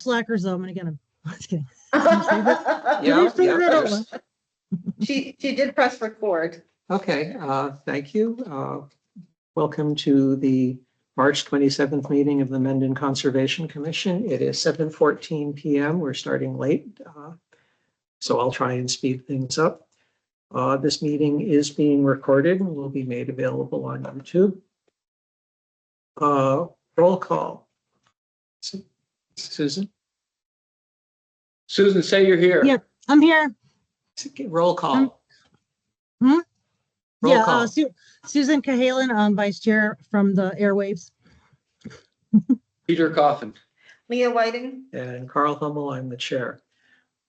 slackers though. I'm gonna get them. Just kidding. Yeah. She did press record. Okay, thank you. Welcome to the March 27th meeting of the Mendon Conservation Commission. It is 7:14 p.m. We're starting late, so I'll try and speed things up. This meeting is being recorded and will be made available on YouTube. Roll call. Susan? Susan, say you're here. Yeah, I'm here. Roll call. Hmm? Roll Yeah, call. Susan Cahalan, Vice Chair from the Airwaves. Peter Coffin. Leah Whiting. And Carl Hummel, I'm the chair.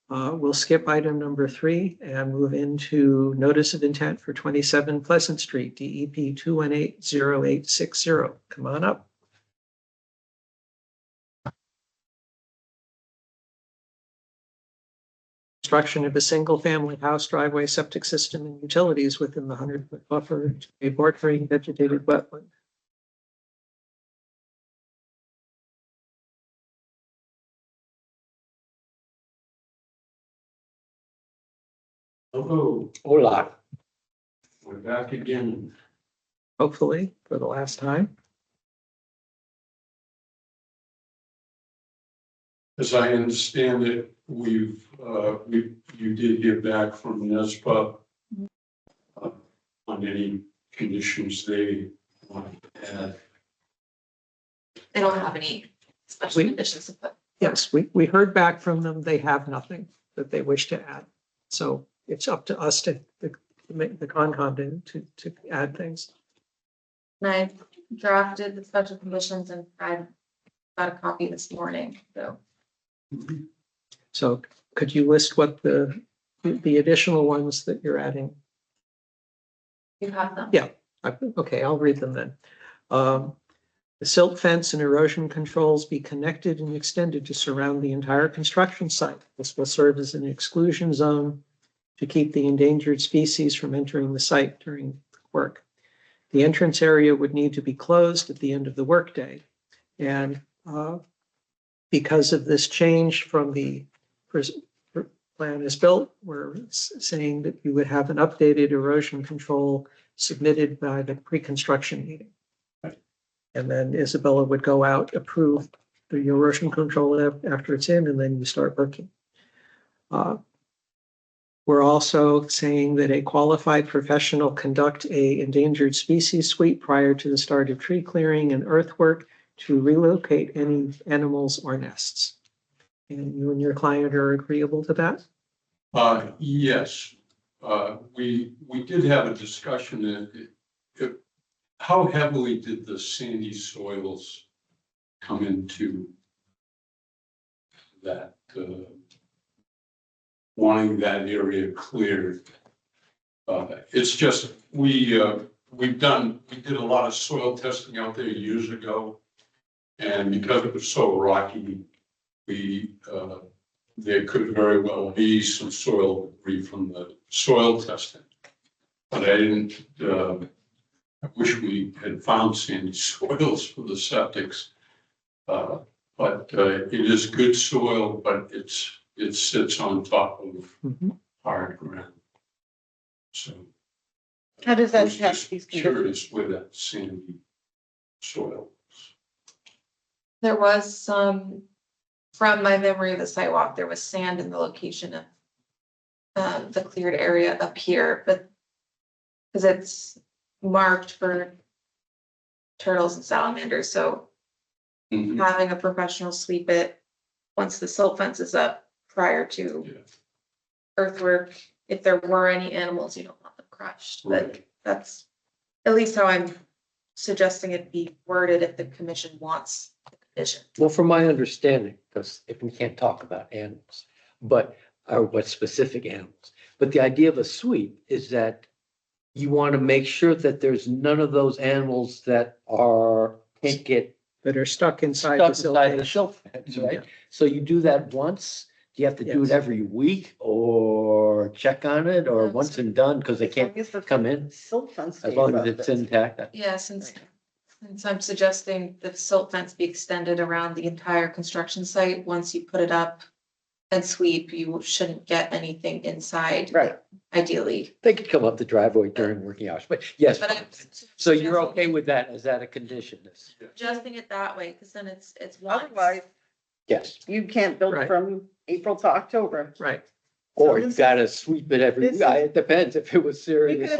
We'll skip item number 3 and move into notice of intent for 27 Pleasant Street, DEP 2180860. Come on up. Construction of a single-family house, driveway, septic system, and utilities within the 100-foot buffer to a bordering vegetated wetland. Hello, Hola. we're back again. Hopefully for the last time. As I understand it, you did hear back from NESPA on any conditions they want to add. They don't have any special conditions to put. Yes, we heard back from them. They have nothing that they wish to add. So it's up to us to make the Concom to add things. And I drafted the special conditions and I got a copy this morning, so. So could you list what the additional ones that you're adding? You have them. Yeah. Okay, I'll read them then. The silt fence and erosion controls be connected and extended to surround the entire construction site. This will serve as an exclusion zone to keep the endangered species from entering the site during work. The entrance area would need to be closed at the end of the workday. And because of this change from the plan is built, we're saying that you would have an updated erosion control submitted by the pre-construction meeting. And then Isabella would go out, approve the erosion control after it's in, and then you start working. We're also saying that a qualified professional conduct a endangered species sweep prior to the start of tree clearing and earthwork to relocate any animals or nests. And you and your client are agreeable to that? Yes, we did have a discussion. How heavily did the sandy soils come into that, wanting that area cleared? It's just, we did a lot of soil testing out there years ago. And because it was so rocky, there could very well be some soil debris from the soil testing. But I didn't, I wish we had found sandy soils for the septics. But it is good soil, but it sits on top of hard ground. So. How does I that was test just these conditions? curious where that sandy soil. There was some, from my memory of the sidewalk, there was sand in the location of the cleared area up here, but because it's marked for turtles and salamanders, so having a professional sweep it once the silt fence is up prior to earthwork, if there were any animals, you don't want them crushed. Right. But that's at least how I'm suggesting it be worded if the commission wants the condition. Well, from my understanding, because if we can't talk about animals, or what specific animals, but the idea of a sweep is that you want to make sure that there's none of those animals that can't get That are stuck inside stuck the silt inside the fence. silt fence, right? Yeah. So you do that once. Do you have to do it Yes. every week or check on it or once and done because they can't come in? Silt fence. As long as it's intact. Yeah, since And so I'm suggesting the silt fence be extended around the entire construction site. Once you put it up and sweep, you shouldn't get anything inside, Right. ideally. They could come up the driveway during working hours, but yes. But I'm So you're okay with that? Is that a condition? suggesting it that way, because then it's once. Otherwise, Yes. you can't build Right. from April to October. Right. Or So you this gotta sweep it every, this it depends if it was serious. It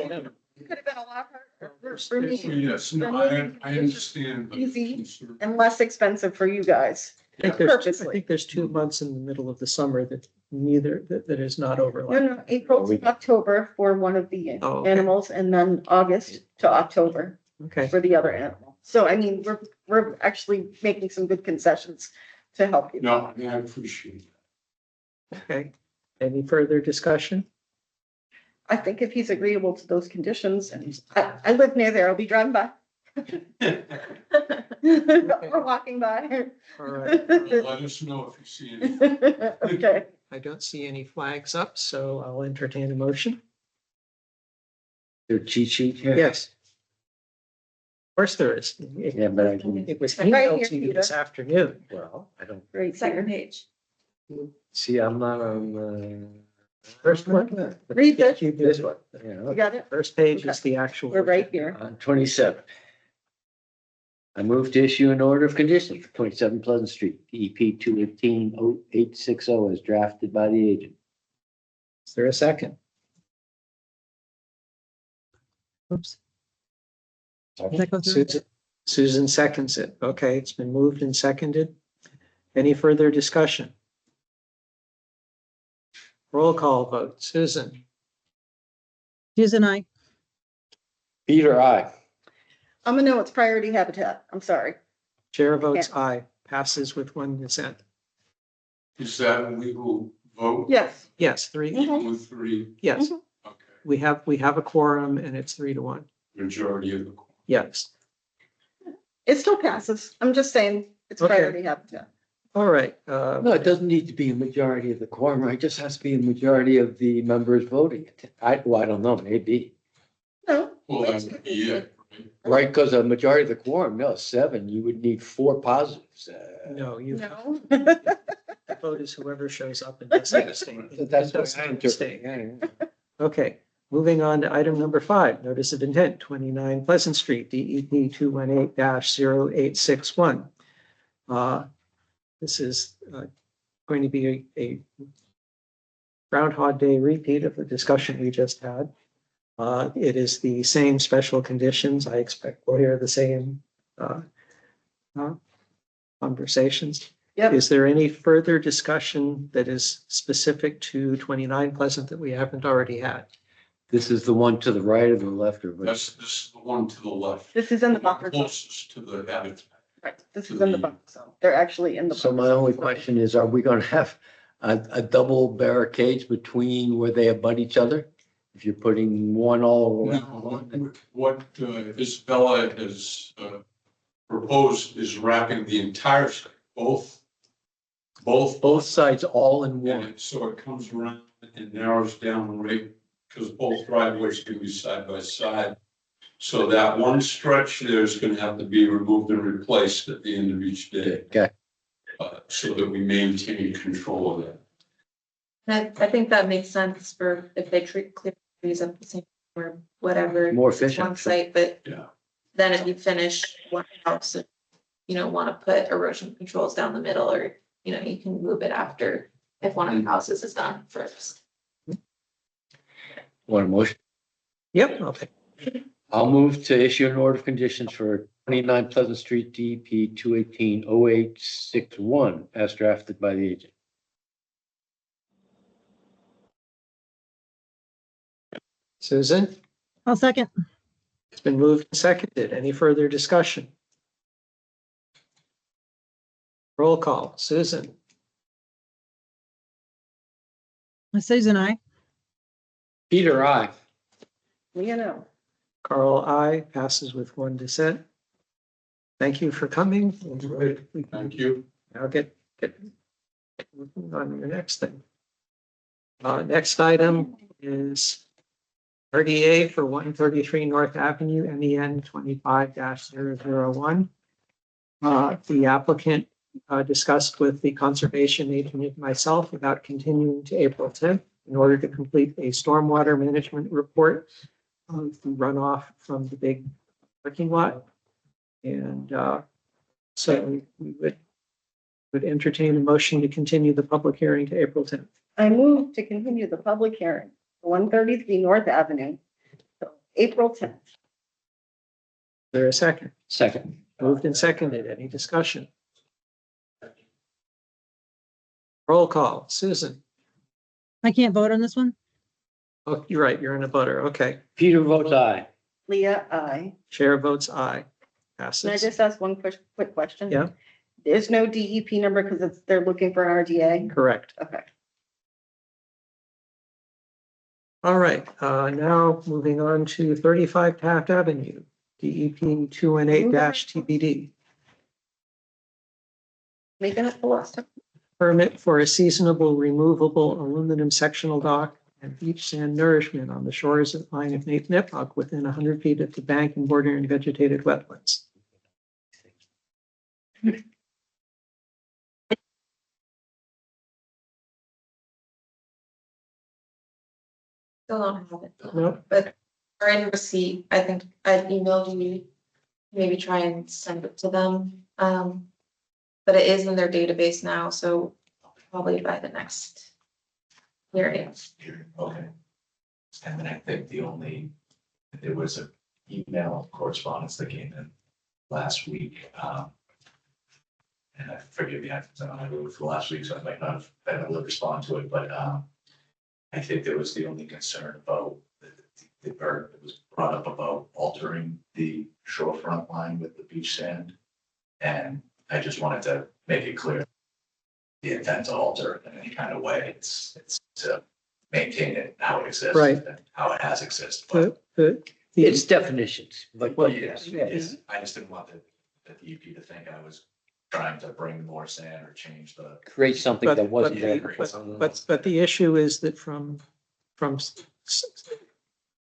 could have been a lot harder for me, Yes, no, I understand. the Easy. concern. and less expensive for you guys. I think there's, I Purposely. think there's 2 months in the middle of the summer that that is not No, overlapping. no, April to October for one of the Oh, okay. animals, and then August to October Okay, for the other animal. So I mean, we're actually making some good concessions to help you. No, I appreciate okay. Any further discussion? I think if he's agreeable to those conditions, and I live near there, I'll be driving by. that. Or walking by. All right. Let us know if you see anything. Okay, I don't see any flags up, so I'll entertain a motion. Their cheat sheet here? Yes. Of course there is. Yeah, but I, It was Right emailed here, to you Peter. this afternoon. well, I don't, great. Second Peter. page. see, I'm not on, First one. Read this. You do. this one, you You know, got it? First page is the actual. We're right here. on 27. I move to issue an order of conditions for 27 Pleasant Street, EP 218-0860 as drafted by the agent. Is there a second? Oops. Does that go through? Susan seconds it. Okay, it's been moved and seconded. Any further discussion? Roll call vote. Susan? Susan, I. Peter, I. I'm gonna know it's priority habitat. I'm sorry. Chair votes aye. Passes with 1 dissent. Is that a legal vote? Yes. Yes, 3. Mhm. With three, Yes, okay, we have a quorum and it's 3 to 1. majority of the. Yes. It still passes. I'm just saying it's Okay. priority habitat. All right. No, it doesn't need to be a majority of the quorum, right? It just has to be a majority of the members voting. I don't know, maybe. No. Well, that would be it, right? Right, because a majority of the quorum, no, 7, you would need 4 positives. No, you, No. the vote is whoever shows up and doesn't abstain. That's It what doesn't I abstain. interpret. Okay, moving on to item number 5, notice of intent, 29 Pleasant Street, DEP 218-0861. This is going to be a Groundhog Day repeat of the discussion we just had. It is the same special conditions. I expect we'll hear the same conversations. Yep. Is there any further discussion that is specific to 29 Pleasant that we haven't already had? This is the one to the right or the left or what? This is the one to the left. This is in the buffer zone. Closest to the habitat. Right. This is in the buffer zone. They're actually in the. So buffer my only zone. question is, are we gonna have a double barricades between where they abut each other? If you're putting one all No, around one? what Isabella has proposed is wrapping the entire site, both. Both sides all in one. And so it comes around and narrows down right, because both driveways can be side by side. So that one stretch there is gonna have to be removed and replaced at the end of each day, Okay, so that we maintain control of that. And I think that makes sense for if they clear trees up the same or whatever. more it's efficient. One site, but Yeah. then if you finish one house, and want to put erosion controls down the middle, or, you can move it after if one of the houses is done first. Want a motion? Yep, I'll take. I'll move to issue an order of conditions for 29 Pleasant Street, DP 218-0861 as drafted by the agent. Susan, I'll second. it's been moved and seconded. Any further discussion? Roll call. Susan? Susan, I. Peter, I. Carl, I. Passes with 1 dissent. Thank you for coming. Thank you. Now get moving on to the next thing. Next item is RDA for 133 North Avenue, MEN 25-001. The applicant discussed with the conservation agent and myself about continuing to April 10th in order to complete a stormwater management report of the runoff from the big parking lot. And so we would entertain a motion to continue the public hearing to April 10th. I move to continue the public hearing, 133 North Avenue, so April 10th. Is there a second? Second. Moved and seconded. Any discussion? Roll call. Susan? I can't vote on this one. Oh, you're right. You're in a butter. Okay. Peter votes aye. Leah, I. Chair votes aye. Can I Passes. just ask one quick question? Yeah. There's no DEP number because they're looking for an RDA? Correct. Okay. All right. Now moving on to 35 Taft Avenue, DEP 218-TBD. Making up the last time. Permit for a seasonable removable aluminum sectional dock and beach sand nourishment on the shores of line of Nipmuc within 100 feet of the bank and bordering vegetated wetlands. Still don't have it. Nope. But are in receipt. I think I emailed you. Maybe try and send it to them. But it is in their database now, so probably by the next hearing. Okay. And then I think there was an email correspondence that came in last week. And I forgive me, I've been on the road for last week, so I might not have been able to respond to it, but I think there was the only concern about or it was brought up about altering the shorefront line with the beach sand. And I just wanted to make it clear the intent to alter it in any kind of way. It's to maintain it how it exists. Right. And how it has existed. It's definitions, but Well, yes, yes, I just didn't want the DEP to think I was trying to bring more sand or change the. create something that wasn't there. But the issue is that from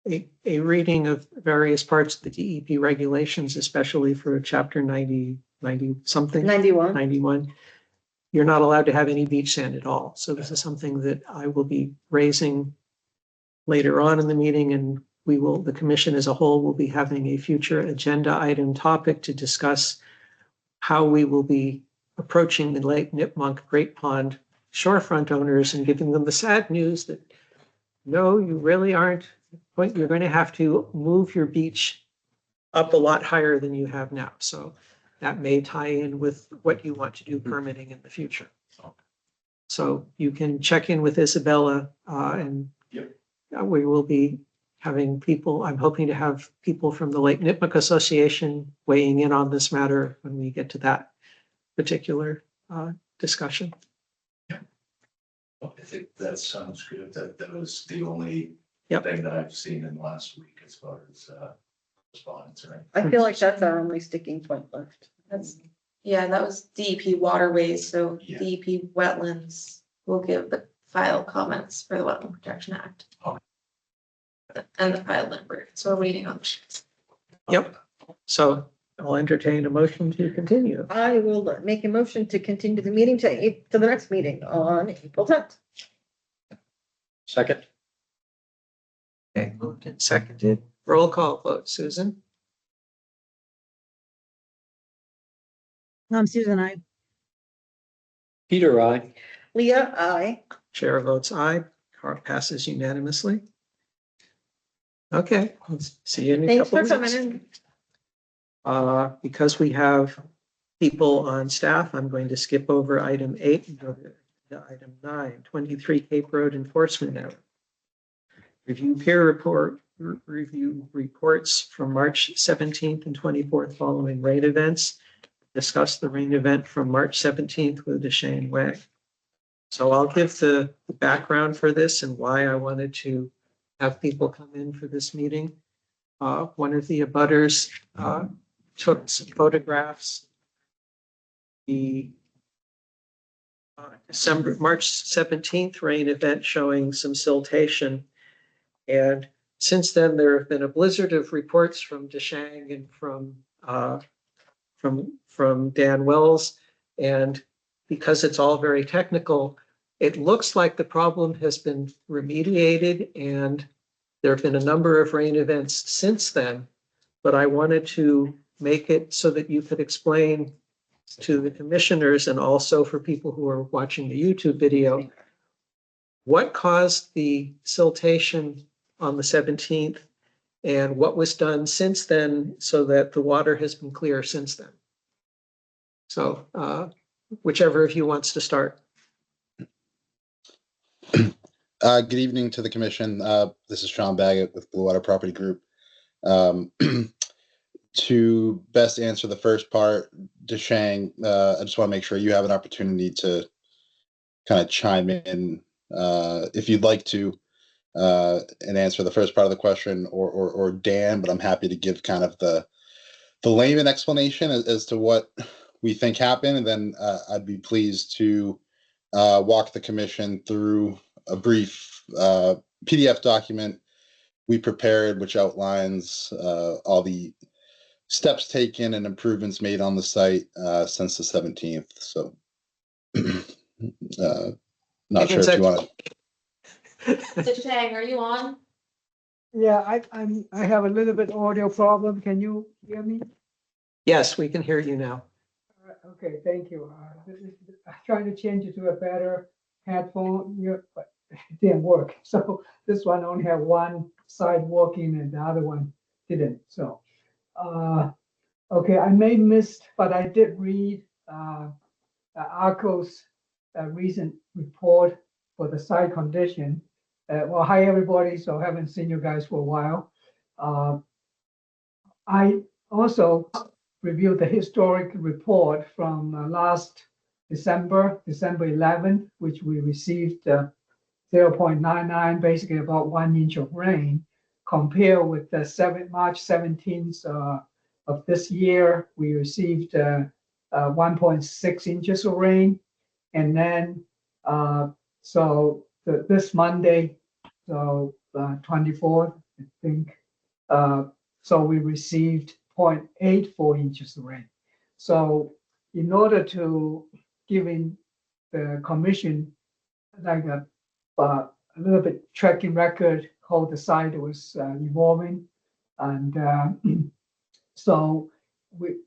a reading of various parts of the DEP regulations, especially for chapter 90 something, 91. 91, you're not allowed to have any beach sand at all. So this is something that I will be raising later on in the meeting, and the commission as a whole will be having a future agenda item topic to discuss how we will be approaching the Lake Nipmuc Great Pond shorefront owners and giving them the sad news that no, you really aren't. You're going to have to move your beach up a lot higher than you have now. So that may tie in with what you want to do permitting in the future. So you can check in with Isabella and we will be having people, I'm hoping to have people from the Lake Nipmuc Association weighing in on this matter when we get to that particular discussion. I think that sounds good. That was the only Yep. thing that I've seen in the last week as far as respondents, right? I feel like that's our only sticking point left. That's, yeah, that was DEP waterways, so Yeah. DEP wetlands will give the file comments for the Wetland Protection Act. Okay. And the file number, so we're waiting on. Yep. So I'll entertain a motion to continue. I will make a motion to continue the meeting to the next meeting on April 10th. Second. Okay, moved and seconded. Roll call vote. Susan? Susan, I. Peter, aye. Leah, I. Chair votes aye. Car passes unanimously. Okay, see you in a Thanks couple for of coming weeks. in. Because we have people on staff, I'm going to skip over item 8 and go to item 9, 23 Cape Road Enforcement Hour. Review review reports from March 17th and 24th following rain events. Discuss the rain event from March 17th with Deshane Wang. So I'll give the background for this and why I wanted to have people come in for this meeting. One of the abutters took some photographs. The March 17th rain event showing some siltation. And Since then, there have been a blizzard of reports from Deshang and from Dan Wells. And because it's all very technical, it looks like the problem has been remediated, and there have been a number of rain events since then. But I wanted to make it so that you could explain to the commissioners and also for people who are watching the YouTube video, what caused the siltation on the 17th and what was done since then so that the water has been clear since then. So whichever of you wants to start. Good evening to the commission. This is Sean Baggett with Blue Water Property Group. To best answer the first part, Deshang, I just want to make sure you have an opportunity to kind of chime in if you'd like to and answer the first part of the question, or Dan, but I'm happy to give kind of the layman explanation as to what we think happened, and then I'd be pleased to walk the commission through a brief PDF document we prepared, which outlines all the steps taken and improvements made on the site since the 17th. So not sure if you want to. Shang, are you on? Yeah, I have a little bit audio problem. Can you hear me? Yes, we can hear you now. Okay, thank you. I'm trying to change it to a better headphone here, but it didn't work. So this one only had one side working and the other one didn't. So, okay, I may missed, but I did read ARCO's recent report for the site condition. Well, hi everybody. So I haven't seen you guys for a while. I also reviewed the historic report from last December 11th, which we received 0.99, basically about 1 inch of rain. Compare with the March 17th of this year, we received 1.6 inches of rain. And then, this Monday, so 24th, I think, so we received 0.84 inches of rain. So in order to giving the commission like a little bit tracking record how the site was evolving, and so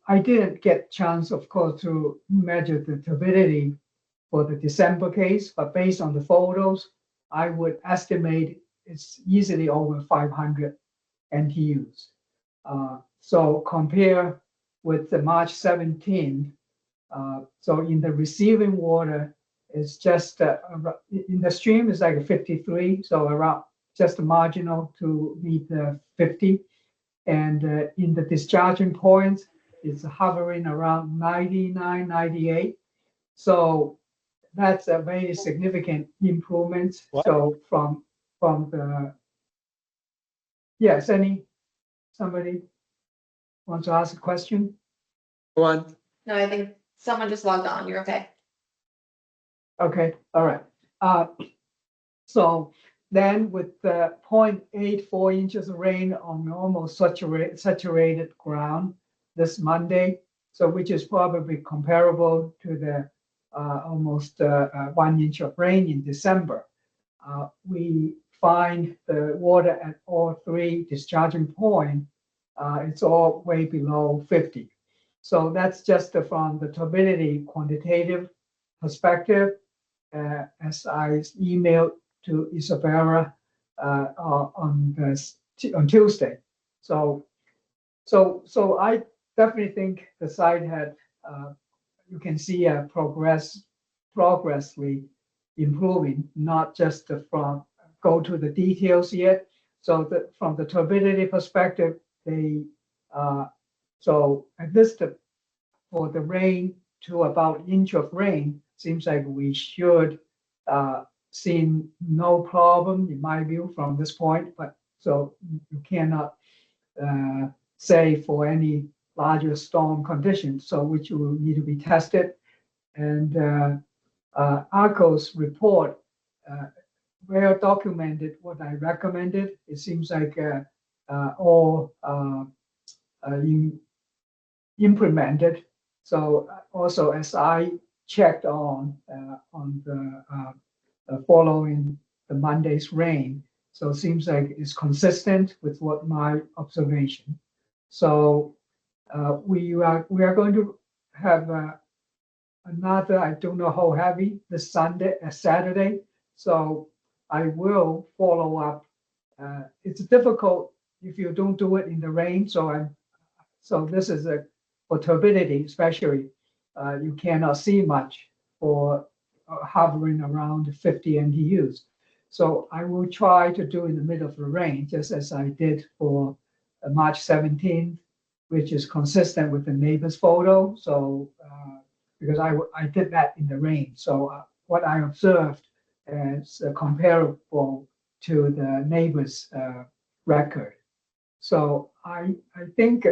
I didn't get chance, of course, to measure the turbidity for the December case, but based on the photos, I would estimate it's easily over 500 NTUs. So compare with the March 17th, so in the receiving water, it's just in the stream is like 53, so around just marginal to meet the 50. And in the discharging points, it's hovering around 99, 98. So that's a very significant improvement. What? So from the, yes, somebody wants to ask a question? Go on. No, I think someone just logged on. You're okay. Okay, all right. So then with the 0.84 inches of rain on almost saturated ground this Monday, so which is probably comparable to the almost 1 inch of rain in December. We find the water at all three discharging points, it's all way below 50. So that's just from the turbidity quantitative perspective, as I emailed to Isabella on Tuesday. So I definitely think the site had, you can see a progressively improving, not just from go to the details yet. So from the turbidity perspective, they so at least for the rain to about inch of rain, seems like we should see no problem in my view from this point. But so you cannot say for any larger storm conditions, so which will need to be tested. And ARCO's report well documented what I recommended. It seems like all implemented. So also as I checked on the following the Monday's rain, so it seems like it's consistent with what my observation. So we are going to have another, I don't know how heavy, this Saturday. So I will follow up. It's difficult if you don't do it in the rain. So this is for turbidity, especially, you cannot see much for hovering around 50 NTUs. So I will try to do in the middle of the rain, just as I did for March 17th, which is consistent with the neighbor's photo. So because I did that in the rain. So what I observed is comparable to the neighbor's record. So I think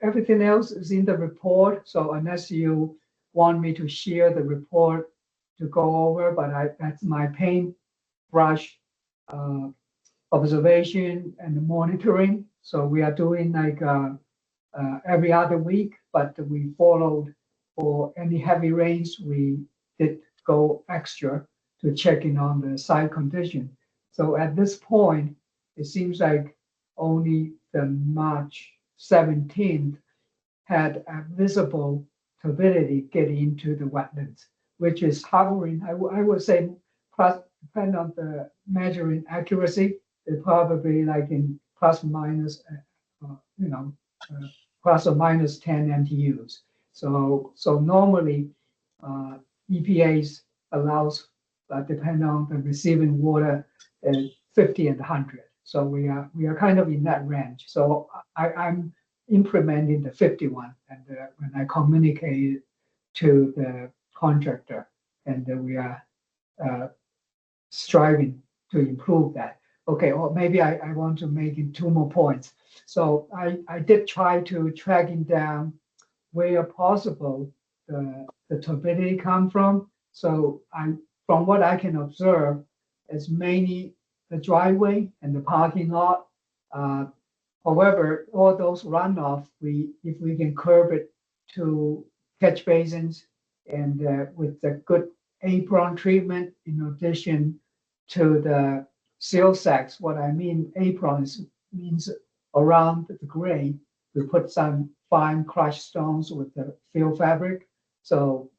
everything else is in the report. So unless you want me to share the report to go over, but that's my paintbrush observation and monitoring. So we are doing like every other week, but we followed for any heavy rains. We did go extra to check in on the site condition. So at this point, it seems like only the March 17th had a visible turbidity getting into the wetlands, which is hovering. I would say, depending on the measuring accuracy, it probably like in plus minus, plus or minus 10 NTUs. So normally, EPA's allows, depending on the receiving water, 50 and 100. So we are kind of in that range. So I'm implementing the 51, and when I communicate to the contractor, and we are striving to improve that. Okay, or maybe I want to make it 2 more points. So I did try to tracking down where possible the turbidity come from. So from what I can observe, it's mainly the driveway and the parking lot. However, all those runoff, if we can curb it to catch basins and with the good apron treatment, in addition to the seal sacks. What I mean apron means around the grade, we put some fine crushed stones with the fill fabric. So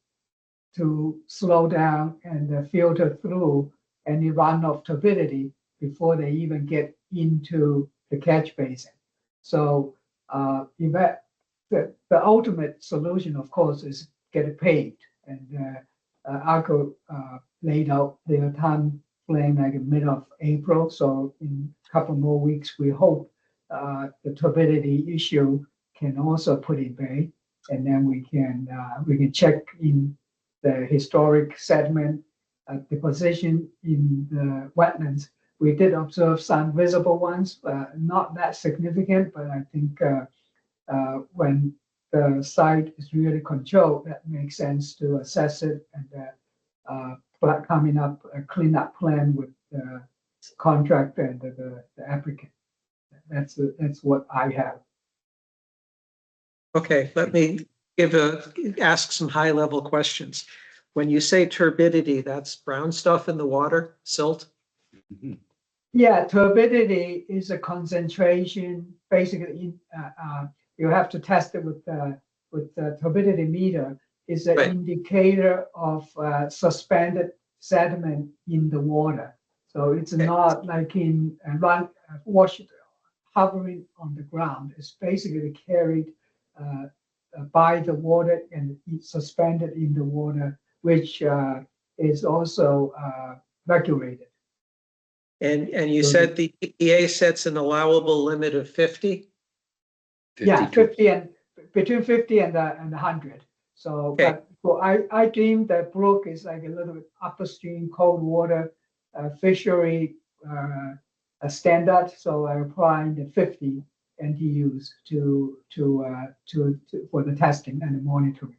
to slow down and filter through any runoff turbidity before they even get into the catch basin. So the ultimate solution, of course, is get it paved. And ARCO laid out their time frame like in mid of April. So in a couple more weeks, we hope the turbidity issue can also put in bay, and then we can check in the historic sediment deposition in the wetlands. We did observe some visible ones, not that significant, but I think when the site is really controlled, that makes sense to assess it and coming up a cleanup plan with the contractor and the applicant. That's what I have. Okay, let me ask some high level questions. When you say turbidity, that's brown stuff in the water, silt? Yeah, turbidity is a concentration. Basically, you have to test it with the turbidity meter. Is an indicator of suspended sediment in the water. So it's not like in wash hovering on the ground. It's basically carried by the water and suspended in the water, which is also regulated. And you said the EPA sets an allowable limit of 50? Yeah, 50 and between 50 and 100. So, okay. But I deem that brook is like a little bit upstream cold water fishery standard. So I applying the 50 NTUs to for the testing and the monitoring.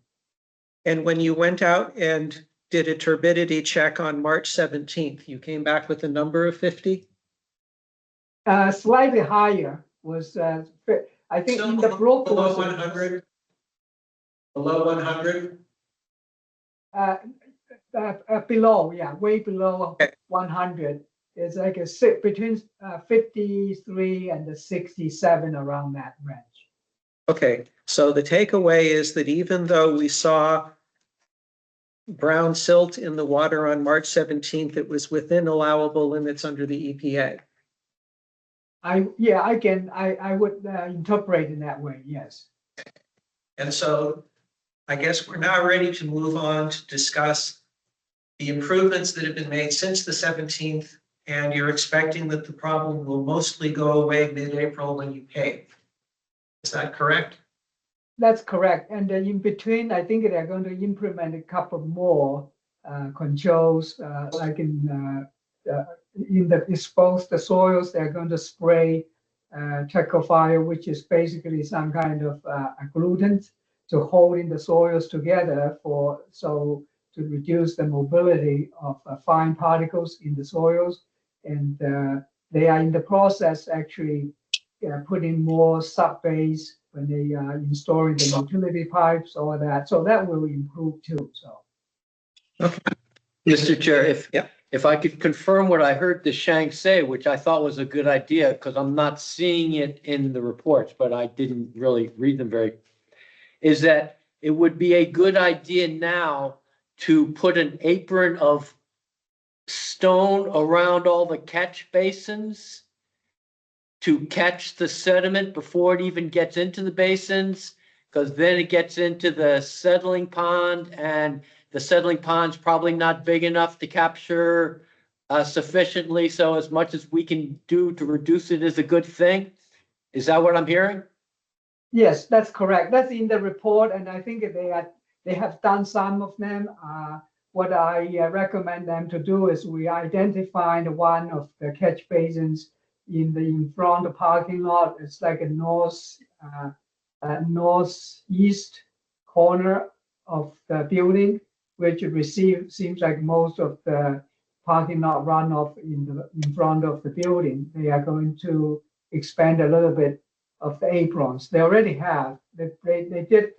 And when you went out and did a turbidity check on March 17th. You came back with a number of 50? Slightly higher was, I think in the book Below was 100? Below 100? Below, yeah, way below Okay. 100. It's like between 53 and the 67 around that range. Okay, so the takeaway is that even though we saw brown silt in the water on March 17th, it was within allowable limits under the EPA. I would interpret in that way, yes. And so I guess we're now ready to move on to discuss the improvements that have been made since the 17th, and you're expecting that the problem will mostly go away mid-April when you pave. Is that correct? That's correct. And then in between, I think they're going to implement a couple more controls, like in the exposed the soils, they're going to spray trichophyll, which is basically some kind of agglutant to hold in the soils together to reduce the mobility of fine particles in the soils. And they are in the process actually putting more sub-base when they are installing the utility pipes, all that. So that will improve too. So. Mr. Chair, Yeah. if I could confirm what I heard Deshang say, which I thought was a good idea, because I'm not seeing it in the reports, but I didn't really read them is that it would be a good idea now to put an apron of stone around all the catch basins to catch the sediment before it even gets into the basins, because then it gets into the settling pond, and the settling pond's probably not big enough to capture sufficiently. So as much as we can do to reduce it is a good thing. Is that what I'm hearing? Yes, that's correct. That's in the report, and I think they have done some of them. What I recommend them to do is we identify one of the catch basins in front of the parking lot. It's like a northeast corner of the building, which seems like most of the parking lot runoff in front of the building. They are going to expand a little bit of the aprons. They already have. They did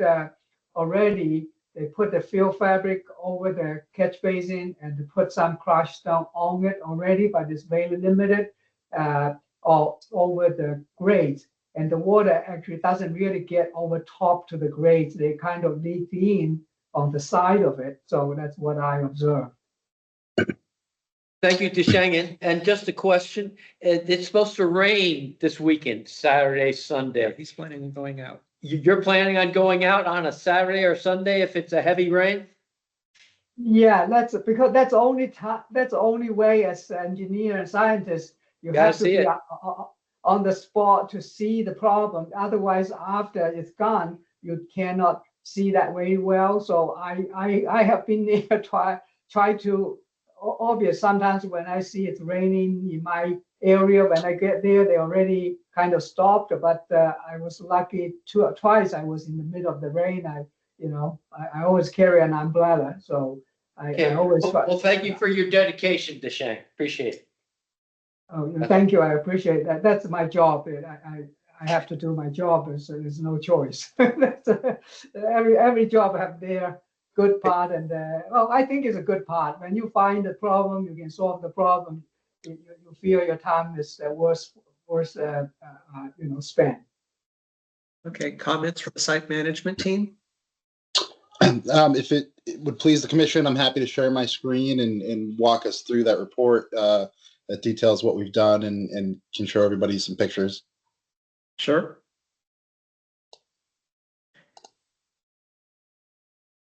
already. They put the fill fabric over the catch basin and they put some crushed stone on it already, but it's very limited over the grades. And the water actually doesn't really get over top to the grades. They kind of leak in on the side of it. So that's what I observed. Thank you, Deshang. And just a question, it's supposed to rain this weekend, Saturday, Sunday. He's planning on going out. You're planning on going out on a Saturday or Sunday if it's a heavy rain? Yeah, that's because that's the only way as an engineer and scientist, you have to be on the spot to see the problem. Otherwise, after it's gone, you cannot see that very well. So I have been there try to obvious. Sometimes when I see it's raining in my area, when I get there, they already kind of stopped. But I was lucky twice. I was in the middle of the rain. I always carry an umbrella, so I always try. Well, thank you for your dedication, Deshang. Appreciate it. Oh, thank you. I appreciate that. That's my job. I have to do my job, so there's no choice. Every job have their good part, and I think it's a good part. When you find the problem, you can solve the problem. You feel your time is worth spent. Okay, comments from the site management team? If it would please the commission, I'm happy to share my screen and walk us through that report that details what we've done and can show everybody some pictures. Sure.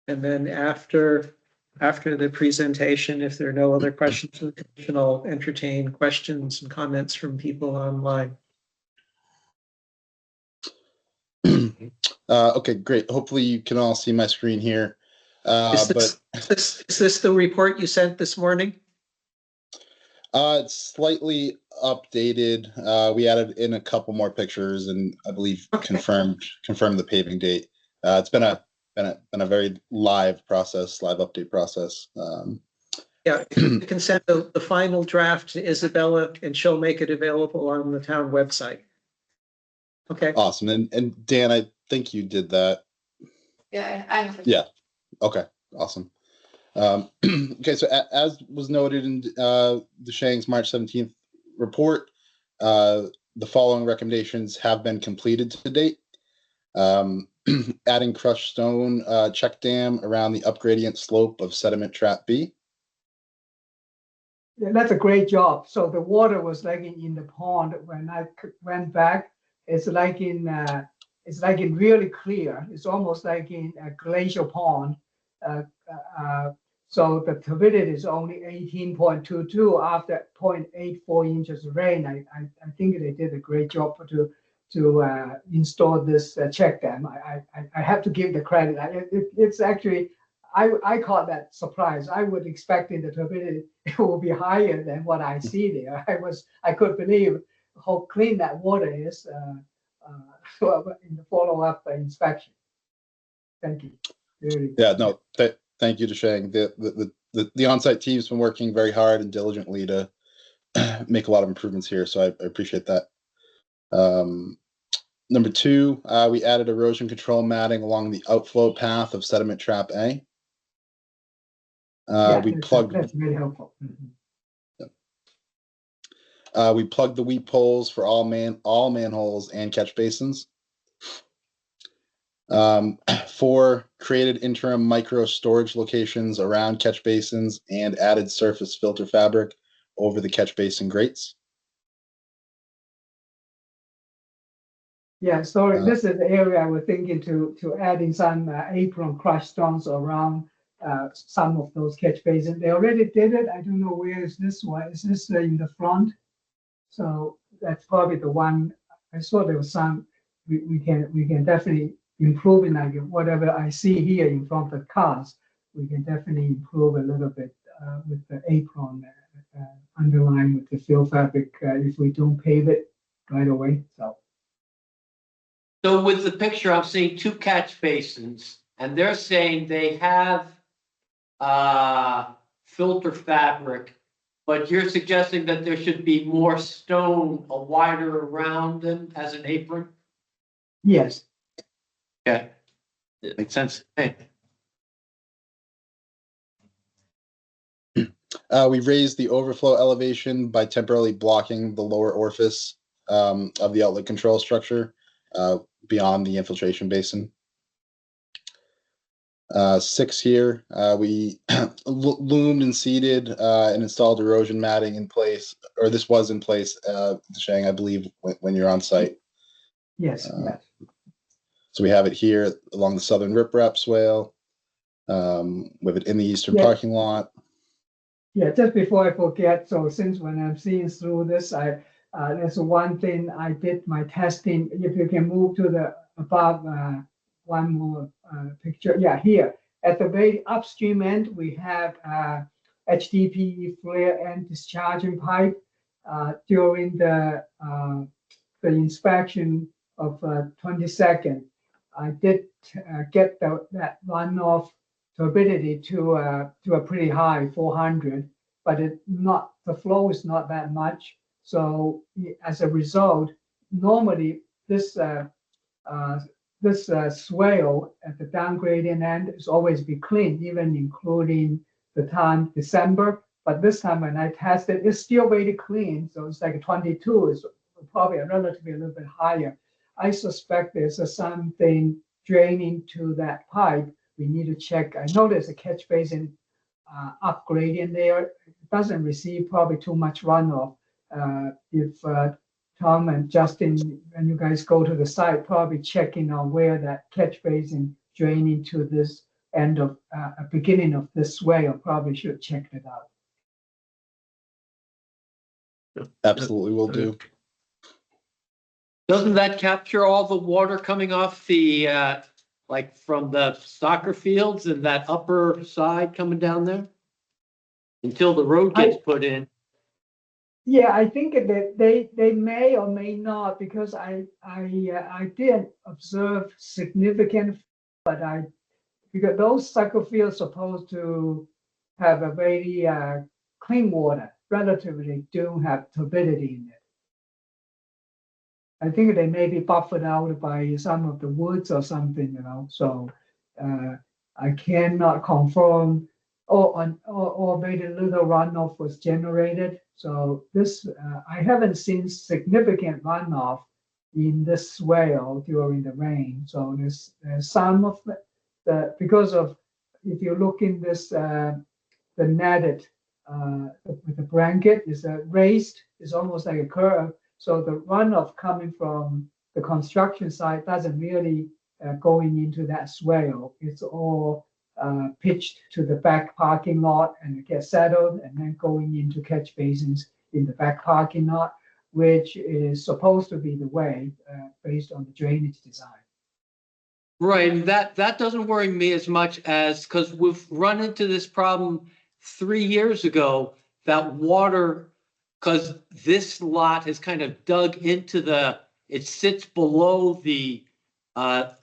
And then after the presentation, if there are no other questions, the commission will entertain questions and comments from people online. Okay, great. Hopefully you can all see my screen here. Is this the report you sent this morning? It's slightly updated. We added in a couple more pictures and I believe confirmed the paving date. It's been been a very live process, live update process. Yeah, you can send the final draft to Isabella and she'll make it available on the town website. Okay. Awesome. And Dan, I think you did that. Yeah, I have. Yeah. Okay. Awesome. Okay. So as was noted in Shang's March 17th report, the following recommendations have been completed to date. Adding crushed stone check dam around the upgradient slope of sediment trap B. Yeah, that's a great job. So the water was like in the pond when I went back. It's like in really clear. It's almost like in a glacial pond. So the turbidity is only 18.22 after 0.84 inches of rain. I think they did a great job to install this check dam. I have to give the credit. It's actually, I caught that surprise. I would expect the turbidity will be higher than what I see there. I could believe how clean that water is in the follow-up inspection. Thank you. Really. Yeah, no, thank you to Shang. The on-site team's been working very hard and diligently to make a lot of improvements here, so I appreciate that. Number two, we added erosion control matting along the outflow path of sediment trap A. That's very helpful. We plugged the weep holes for all manholes and catch basins. 4, created interim micro storage locations around catch basins and added surface filter fabric over the catch basin grates. Yeah, so this is the area we're thinking to adding some apron crushed stones around some of those catch basins. They already did it. I don't know where is this one. Is this in the front? So that's probably the one. I saw there was some. We can definitely improve it. Like whatever I see here in front of the cars, we can definitely improve a little bit with the apron underlined with the fill fabric if we don't pave it right away. So with the picture, I'm seeing 2 catch basins, and they're saying they have filter fabric, but you're suggesting that there should be more stone, wider around them as an apron? Yes. Okay. It makes sense. Hey. We raised the overflow elevation by temporarily blocking the lower orifice of the outlet control structure beyond the infiltration basin. 6 here, we loomed and seeded and installed erosion matting in place, or this was in place, Shang, I believe, when you're on site. Yes. Yes. So we have it here along the southern riprap swale. We have it in the eastern parking lot. Yeah, just before I forget, so since when I'm seeing through this, there's one thing I did my testing. If you can move to the above one more picture. Yeah, here at the very upstream end, we have HDPE flare and discharging pipe. During the inspection of 22nd, I did get that runoff turbidity to a pretty high 400, but the flow is not that much. So as a result, normally this swale at the down gradient end is always be clean, even including the time December. But this time when I tested, it's still very clean. So it's like 22 is probably relatively a little bit higher. I suspect there's something draining to that pipe. We need to check. I know there's a catch basin up gradient there. It doesn't receive probably too much runoff. If Tom and Justin, when you guys go to the site, probably checking on where that catch basin draining to this end of beginning of this swale, probably should check it out. Absolutely will do. Doesn't that capture all the water coming off the, like from the soccer fields and that upper side coming down there? Until the road gets put in. Yeah, I think that they may or may not, because I did observe significant, but because those cycle fields supposed to have a very clean water, relatively don't have turbidity in it. I think they may be buffered out by some of the woods or something, you know, so I cannot confirm or very little runoff was generated. So this, I haven't seen significant runoff in this swale during the rain. So there's some of the, because of, if you look in this, the netted, with the blanket is raised, it's almost like a curve. So the runoff coming from the construction site doesn't really going into that swale. It's all pitched to the back parking lot and it gets settled and then going into catch basins in the back parking lot, which is supposed to be the way based on the drainage design. Right, and that doesn't worry me as much as, because we've run into this problem 3 years ago, that water, because this lot has kind of dug into it sits below the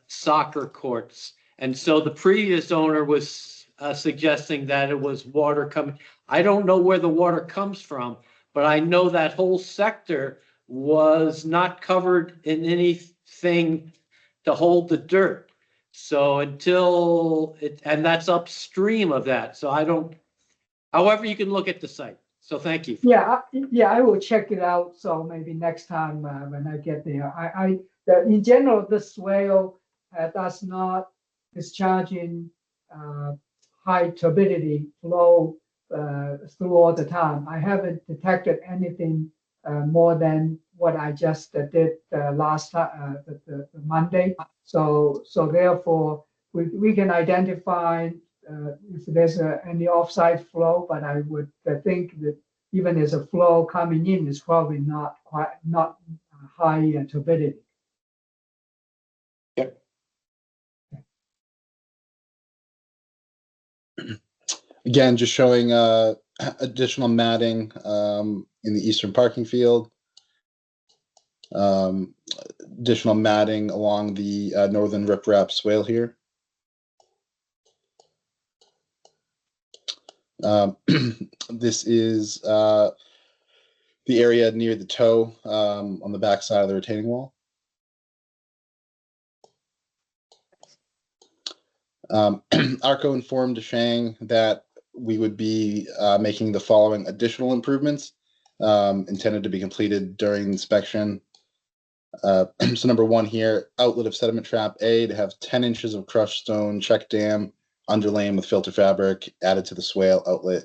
soccer courts. And so the previous owner was suggesting that it was water coming. I don't know where the water comes from, but I know that whole sector was not covered in anything to hold the dirt. So until it, and that's upstream of that. So I don't, however, you can look at the site. So thank you. Yeah, I will check it out. So maybe next time when I get there, in general, the swale does not discharging high turbidity flow through all the time. I haven't detected anything more than what I just did last the Monday. So therefore, we can identify if there's any offside flow, but I would think that even as a flow coming in, is probably not high turbidity. Yep. Again, just showing additional matting in the eastern parking field. Additional matting along the northern riprap swale here. This is the area near the toe on the back side of the retaining wall. ARCO informed Shang that we would be making the following additional improvements intended to be completed during inspection. So number one here, outlet of sediment trap A to have 10 inches of crushed stone check dam underlain with filter fabric added to the swale outlet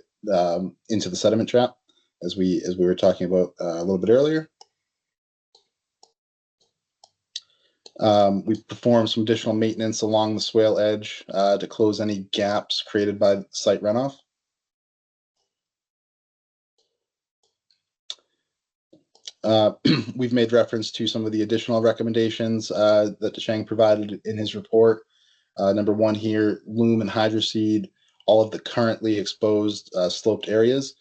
into the sediment trap, as we were talking about a little bit earlier. We performed some additional maintenance along the swale edge to close any gaps created by site runoff. We've made reference to some of the additional recommendations that DeShang provided in his report. Number one here, loam and hydroseed all of the currently exposed sloped areas.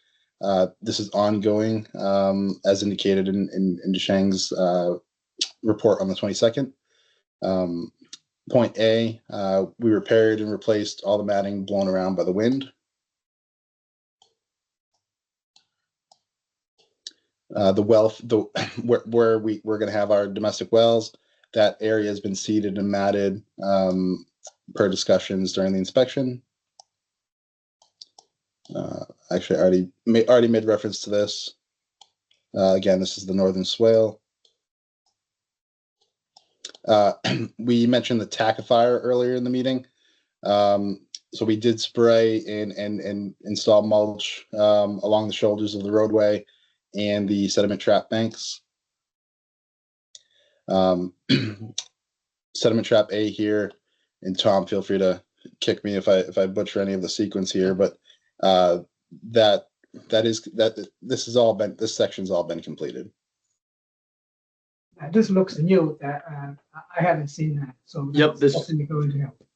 This is ongoing, as indicated in DeShang's report on the 22nd. Point A, we repaired and replaced all the matting blown around by the wind. The well, where we're going to have our domestic wells, that area has been seeded and matted per discussions during the inspection. Actually, I already made reference to this. Again, this is the northern swale. We mentioned the tackifier earlier in the meeting. So we did spray and install mulch along the shoulders of the roadway and the sediment trap banks. Sediment trap A here, and Tom, feel free to kick me if I butcher any of the sequence here, but this section's all been completed. This looks new. That I haven't seen that. So Yep, that's this- definitely going to help.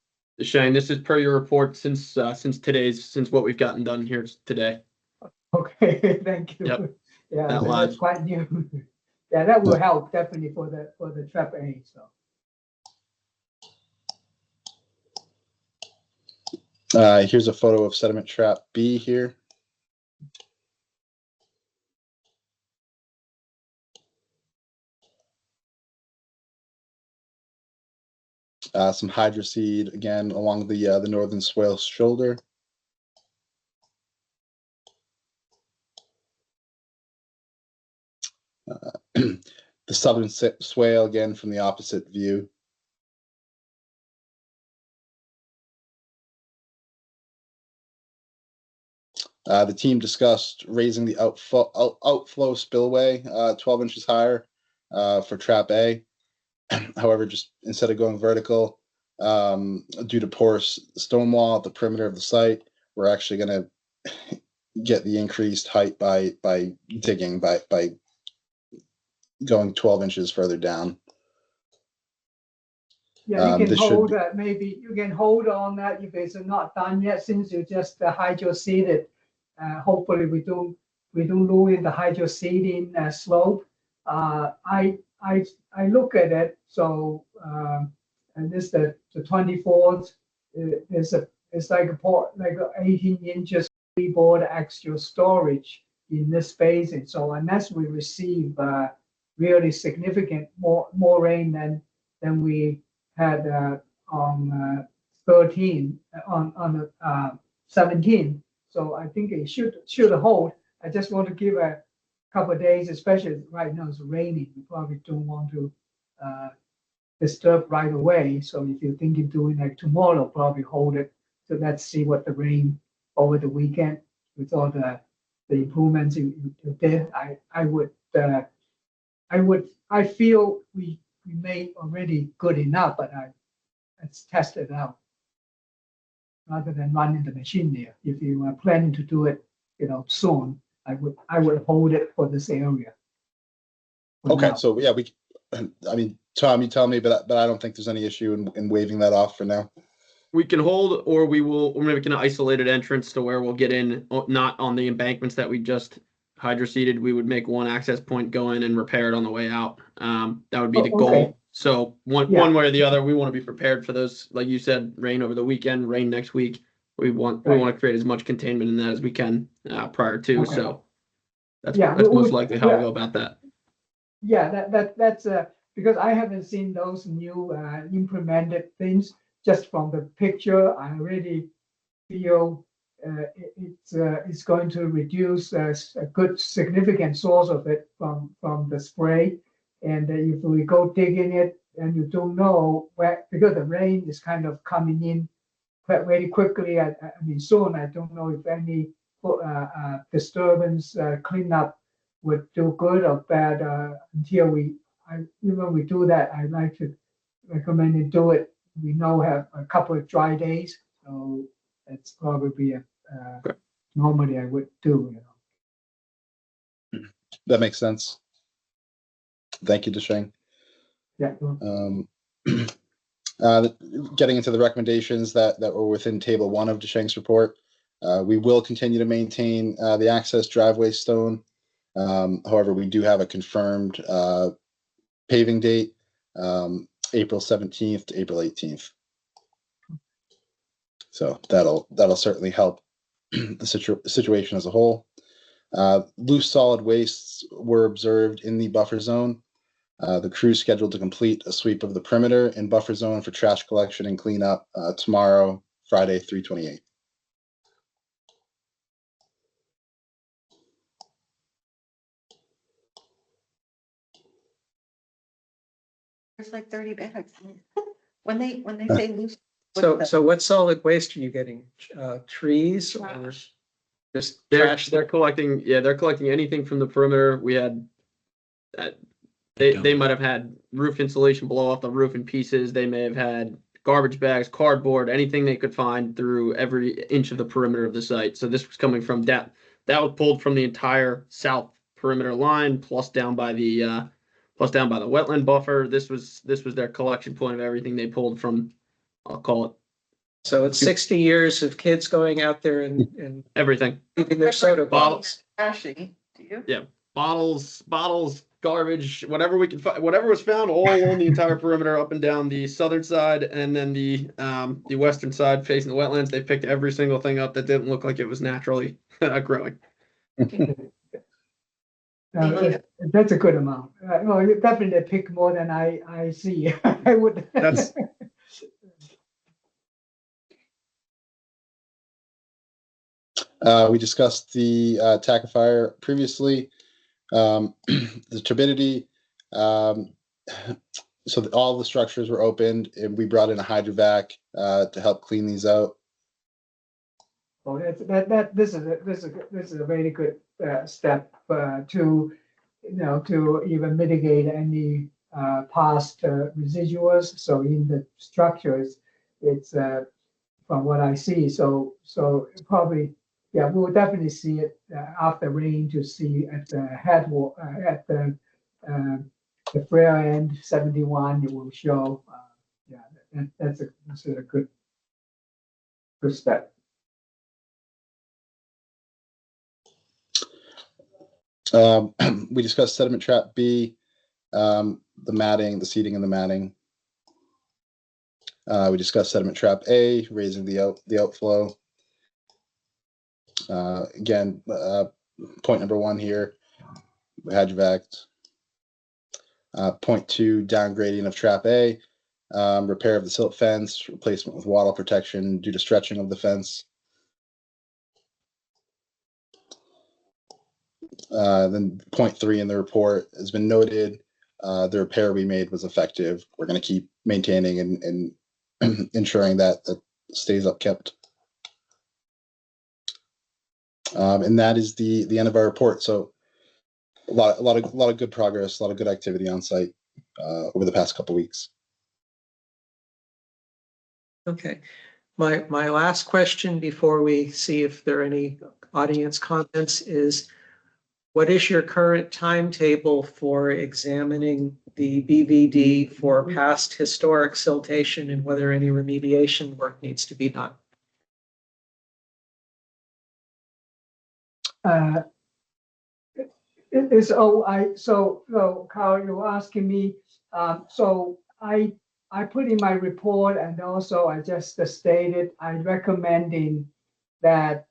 Shane, this is per your report since what we've gotten done here today. Okay, thank you. Yep. Yeah, That so line. that's quite new. Yeah, that will help definitely for the trap A. So Here's a photo of sediment trap B here. Some hydroseed again along the northern swale shoulder. The southern swale again from the opposite view. The team discussed raising the outflow spillway 12 inches higher for trap A. However, just instead of going vertical, due to porous stone wall at the perimeter of the site, we're actually going to get the increased height by digging, by going 12 inches further down. Yeah, you can this should hold be- that, maybe you can hold on that if it's not done yet, since you just hydroseeded. Hopefully we don't ruin the hydroseeding slope. I look at it, so and this the 24th it's like a port, like 18 inches freeboard extra storage in this basin. So unless we receive really significant more rain than we had on 13 on 17. So I think it should hold. I just want to give a couple of days, especially right now it's raining. We probably don't want to disturb right away. So if you're thinking doing like tomorrow, probably hold it. So let's see what the rain over the weekend with all the improvements you did. I feel we made already good enough, but let's test it out rather than running the machine there. If you are planning to do it, soon, I would hold it for this area. for Okay, now. so yeah, I mean, Tom, you tell me, but I don't think there's any issue in waiving that off for now. We can hold, or we're making an isolated entrance to where we'll get in, not on the embankments that we just hydroseeded. We would make one access point, go in and repair it on the way out. That would be the goal. Okay. So one way or the other, we want to be prepared for those, like you said, rain over the weekend, rain next week. We want to create as much containment in that as we can prior to. Okay. So that's Yeah, most likely how we go about that. Yeah, that's because I haven't seen those new implemented things. Just from the picture, I really feel it's going to reduce a good significant source of it from the spray. And if we go digging it and you don't know where, because the rain is kind of coming in quite very quickly. I mean, soon, I don't know if any disturbance cleanup would do good or bad until even we do that. I like to recommend to do it. We now have a couple of dry days, so that's probably normally I would do. That makes sense. Thank you, Desheng. Yeah. Getting into the recommendations that were within table 1 of Desheng's report, we will continue to maintain the access driveway stone. However, we do have a confirmed paving date, April 17th to April 18th. So that'll certainly help the situation as a whole. Loose solid wastes were observed in the buffer zone. The crew is scheduled to complete a sweep of the perimeter and buffer zone for trash collection and cleanup tomorrow, Friday, 3/28. There's like 30 bags. When they say loose. So what solid waste are you getting? Trees or just trash? They're collecting anything from the perimeter. We had they might have had roof insulation blow off the roof in pieces. They may have had garbage bags, cardboard, anything they could find through every inch of the perimeter of the site. So this was coming from that was pulled from the entire south perimeter line, plus down by the wetland buffer. This was their collection point of everything they pulled from, I'll call it. So it's 60 years of kids going out there and Everything. leaving their soda bottles. Trashing, do you? Yeah. Bottles, garbage, whatever we could find, whatever was found all along the entire perimeter, up and down the southern side, and then the western side facing the wetlands. They picked every single thing up that didn't look like it was naturally growing. That's a good amount. Well, you definitely pick more than I see. I would. That's- We discussed the tackifier previously. The turbidity. So all the structures were opened, and we brought in a hydrovac to help clean these out. Oh, this is a very good step to to even mitigate any past residuals. So in the structures, it's from what I see. So probably, yeah, we will definitely see it after rain, to see at the head wall, at the flare end 71. It will show. Yeah, that's a good step. We discussed sediment trap B, the matting, the seating and the matting. We discussed sediment trap A, raising the outflow. Again, point number 1 here, hydrovac. Point 2, downgrading of trap A, repair of the silt fence, replacement with wattle protection due to stretching of the fence. Then point 3 in the report has been noted. The repair we made was effective. We're going to keep maintaining and ensuring that stays upkept. And that is the end of our report. So a lot of good progress, a lot of good activity on site over the past couple of weeks. Okay. My last question before we see if there are any audience comments is, what is your current timetable for examining the BVD for past historic siltation and whether any remediation work needs to be done? So Carl, you're asking me. So I put in my report, and also I just stated I recommending that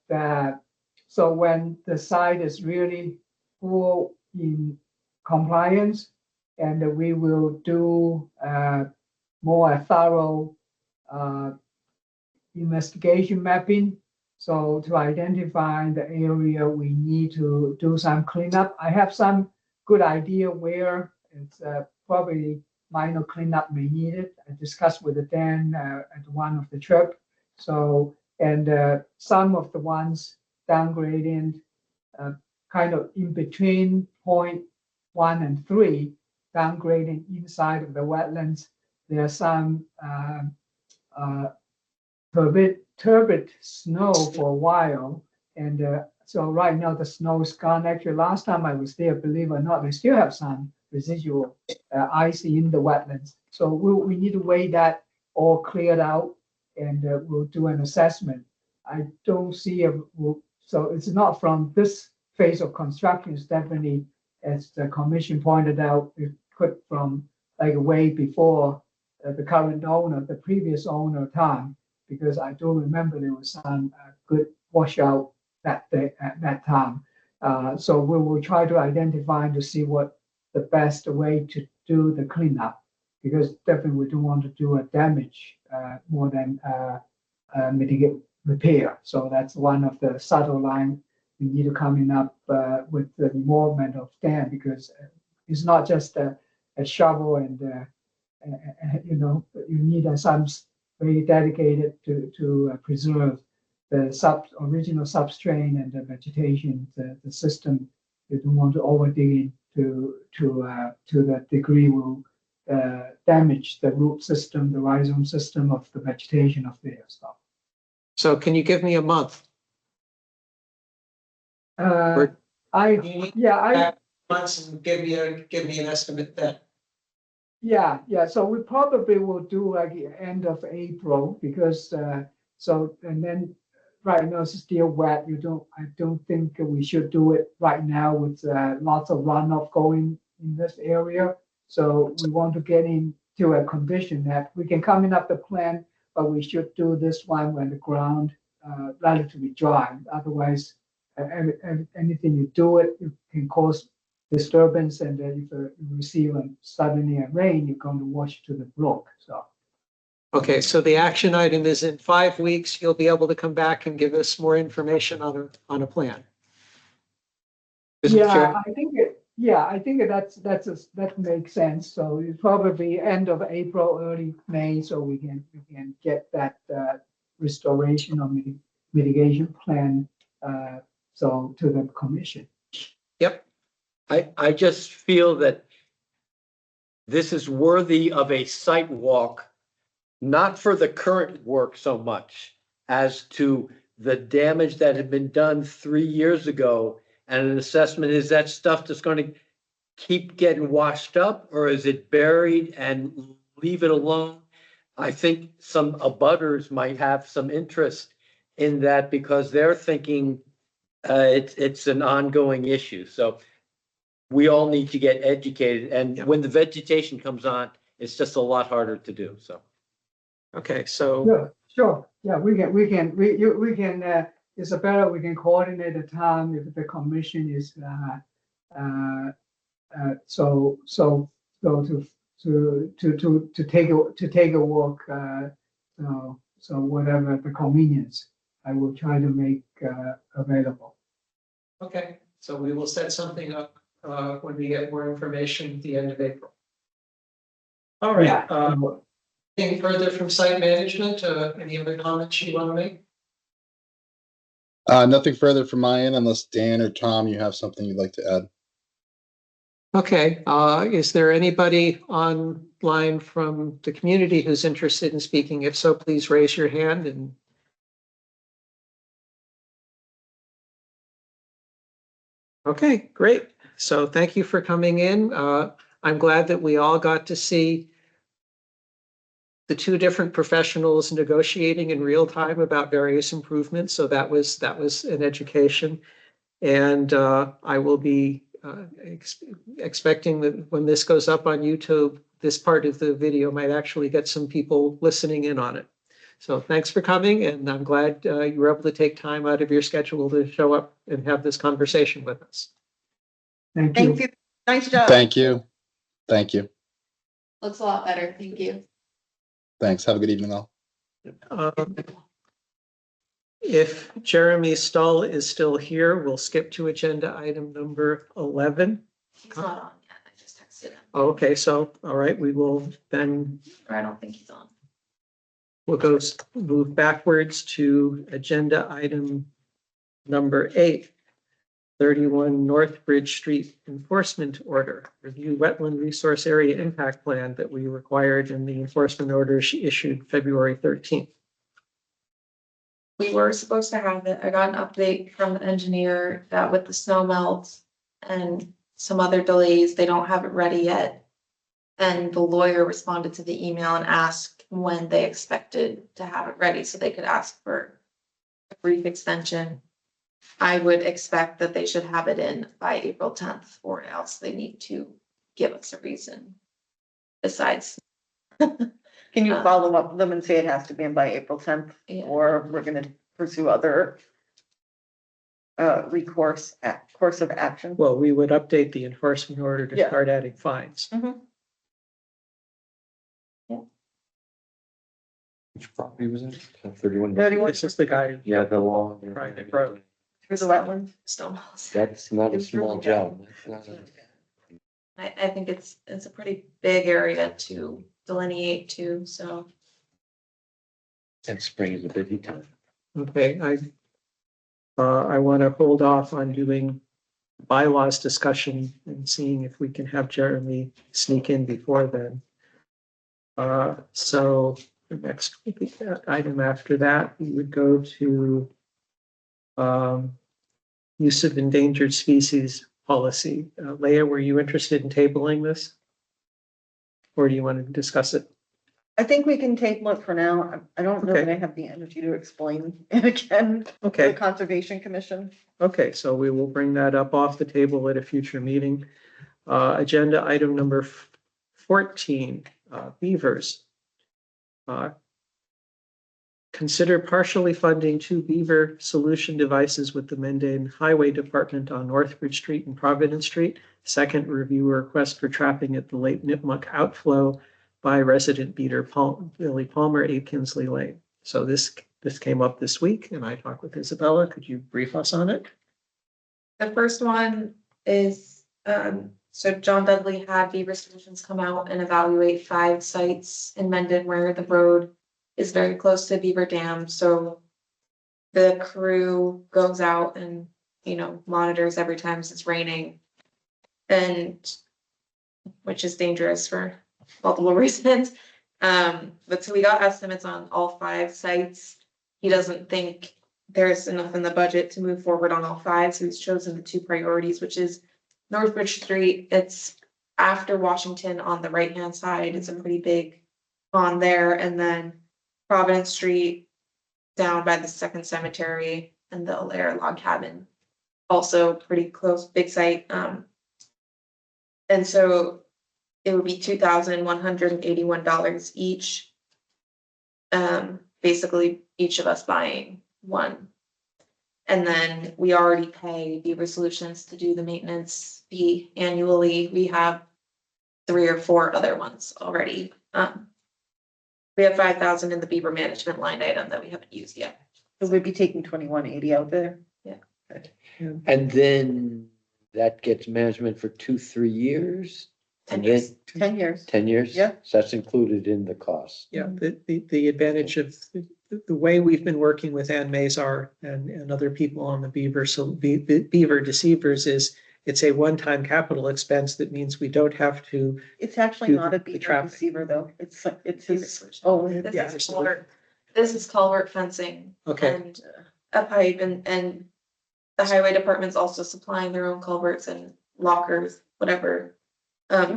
so when the site is really full in compliance, and we will do more thorough investigation mapping. So to identify the area we need to do some cleanup. I have some good idea where it's probably minor cleanup may need it. I discussed with Dan at one of the trip. So, and some of the ones downgrading kind of in between point 1 and 3, downgrading inside of the wetlands. There are some turbid snow for a while, and so right now the snow is gone. Actually, last time I was there, believe it or not, they still have some residual ice in the wetlands. So we need to wait that all cleared out, and we'll do an assessment. I don't see so it's not from this phase of construction. It's definitely, as the commission pointed out, it could from like way before the current owner, the previous owner time, because I do remember there was some good washout that day at that time. So we will try to identify to see what the best way to do the cleanup, because definitely we don't want to do a damage more than mitigate repair. So that's one of the subtle line we need to coming up with the involvement of Dan, because it's not just a shovel and you need some very dedicated to preserve the original substrate and the vegetation, the system. You don't want to over dig into to the degree will damage the root system, the rhizome system of the vegetation of the stuff. So can you give me a month? Months and give me an estimate then. Yeah. So we probably will do like the end of April, because and then right now it's still wet. I don't think we should do it right now with lots of runoff going in this area. So we want to get into a condition that we can come in up the plan, but we should do this one when the ground relatively dry. Otherwise, anything you do it can cause disturbance, and then if you receive suddenly a rain, you're going to wash to the brook. So. Okay, so the action item is in 5 weeks, you'll be able to come back and give us more information on a plan. Mr. Yeah, Chair? I think that makes sense. So it's probably end of April, early May, so we can get that restoration or mitigation plan so to the commission. Yep. I just feel that this is worthy of a site walk, not for the current work so much as to the damage that had been done 3 years ago. And an assessment, is that stuff that's going to keep getting washed up, or is it buried and leave it alone? I think some abutters might have some interest in that because they're thinking it's an ongoing issue. So we all need to get educated, and when the vegetation comes on, it's just a lot harder to do. So. Okay, so, Yeah, sure. Yeah, we can, it's better, we can coordinate the time if the commission is, so to take a walk, so whatever the convenience, I will try to make, available. okay, so we will set something up when we get more information at the end of April. All right, Yeah. anything further from site management? Any other comments you want to make? Nothing further from my end, unless Dan or Tom, you have something you'd like to add. Okay, is there anybody online from the community who's interested in speaking? If so, please raise your hand. And okay, great. So thank you for coming in. I'm glad that we all got to see the two different professionals negotiating in real time about various improvements. So that was an education. And I will be expecting that when this goes up on YouTube, this part of the video might actually get some people listening in on it. So thanks for coming, and I'm glad you were able to take time out of your schedule to show up and have this conversation with us. Thank you. Thank you. Nice job. Thank you. Thank you. Looks a lot better. Thank you. Thanks. Have a good evening, all. If Jeremy Stull is still here, we'll skip to agenda item number 11. He's not on yet. I just texted him. Okay, so, all right, we will then, Or I don't think he's on. we'll move backwards to agenda item number 8, 31 North Bridge Street Enforcement Order, review wetland resource area impact plan that we required in the enforcement order she issued February 13th. We were supposed to have it. I got an update from the engineer that with the snow melt and some other delays, they don't have it ready yet. And the lawyer responded to the email and asked when they expected to have it ready so they could ask for a brief extension. I would expect that they should have it in by April 10th, or else they need to give us a reason besides. Can you follow up with them and say it has to be in by April 10th? Yeah. Or we're gonna pursue other course of action? Well, we would update the enforcement order to Yeah. start adding fines. Which property was it? 31. 31 This is the guy. Yeah, the long. Private road. through the wetlands? Stone walls. That's not a small job. I think it's a pretty big area to delineate to, so. And spring is a busy time. Okay, I want to hold off on doing bylaws discussion and seeing if we can have Jeremy sneak in before then. So the next item after that, we would go to use of endangered species policy. Leah, were you interested in tabling this? Or do you want to discuss it? I think we can table it for now. I don't know that I have the energy to explain it again. The Okay, Conservation Commission. okay, so we will bring that up off the table at a future meeting. Agenda item number 14, beavers. Consider partially funding 2 beaver solution devices with the Mendon Highway Department on Northbridge Street and Providence Street. Second, review a request for trapping at the Lake Nipmuc outflow by resident beater Billy Palmer, 8 Kinsley Lane. So this came up this week, and I talked with Isabella. Could you brief us on it? The first one is, so John Dudley had Beaver Solutions come out and evaluate 5 sites in Mendon where the road is very close to Beaver Dam. So the crew goes out and, monitors every time it's raining, and which is dangerous for multiple reasons. But so we got estimates on all 5 sites. He doesn't think there's enough in the budget to move forward on all 5. So he's chosen the 2 priorities, which is Northbridge Street. It's after Washington on the right-hand side. It's a pretty big pond there. And then Providence Street down by the 2nd cemetery and the Alair log cabin. Also pretty close, big site. And so it would be $2,181 each. Basically each of us buying 1. And then we already pay Beaver Solutions to do the maintenance fee annually. We have 3 or 4 other ones already. We have 5,000 in the beaver management line item that we haven't used yet. So we'd be taking 2180 out there. And then that gets management for 2-3 years. 10 And years. then 10 years. 10 years? Yeah. So that's included in the cost. Yeah, the advantage of the way we've been working with Ann Mazar and other people on the beaver deceivers is it's a one-time capital expense. That means we don't have to. It's actually Do not a the beaver traffic. receiver though. It's Beaver his, Solutions. oh, Yeah, This is culvert fencing. Okay. And a pipe, and the highway department's also supplying their own culverts and lockers, whatever.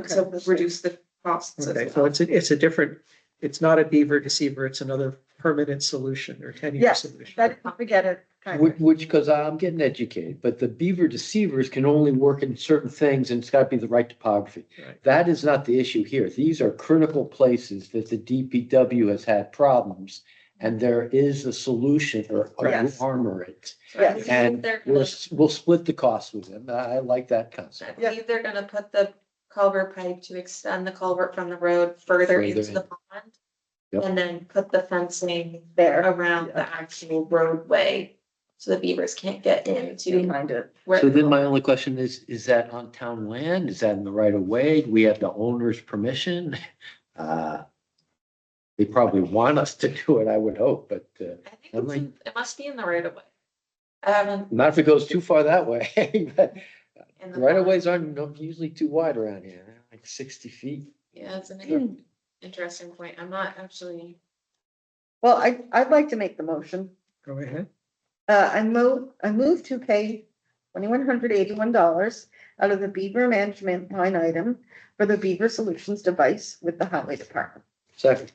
So reduce the costs. as Okay, well. so it's a different, it's not a beaver deceiver, it's another permanent solution or 10-year Yes, solution. that, forget it. kind of. Which, because I'm getting educated, but the beaver deceivers can only work in certain things and it's got to be the right topography. Right. That is not the issue here. These are critical places that the DPW has had problems. And there is a solution or Yes. armor it. So I Yes. believe And they're we'll, gonna- we'll split the cost with them. I like that I concept. believe they're gonna put the culvert pipe to extend the culvert from the road further Further into in. the pond. Yep. And then put the fencing There, around the actual roadway, so the beavers can't get into behind it. where. So then my only question is that on town land? Is that in the right of way? Do we have the owner's permission? They probably want us to do it, I would hope, but I think I'm it's it must be in the right of way. I haven't. not if it goes too far that way. in the Right of pond. ways aren't usually too wide around here, they're like 60 feet. Yeah, it's Hmm. an interesting point. I'm not actually. Well, I'd like to make the motion. Go ahead. I move to pay $2,181 out of the beaver management line item for the Beaver Solutions device with the highway department. Second,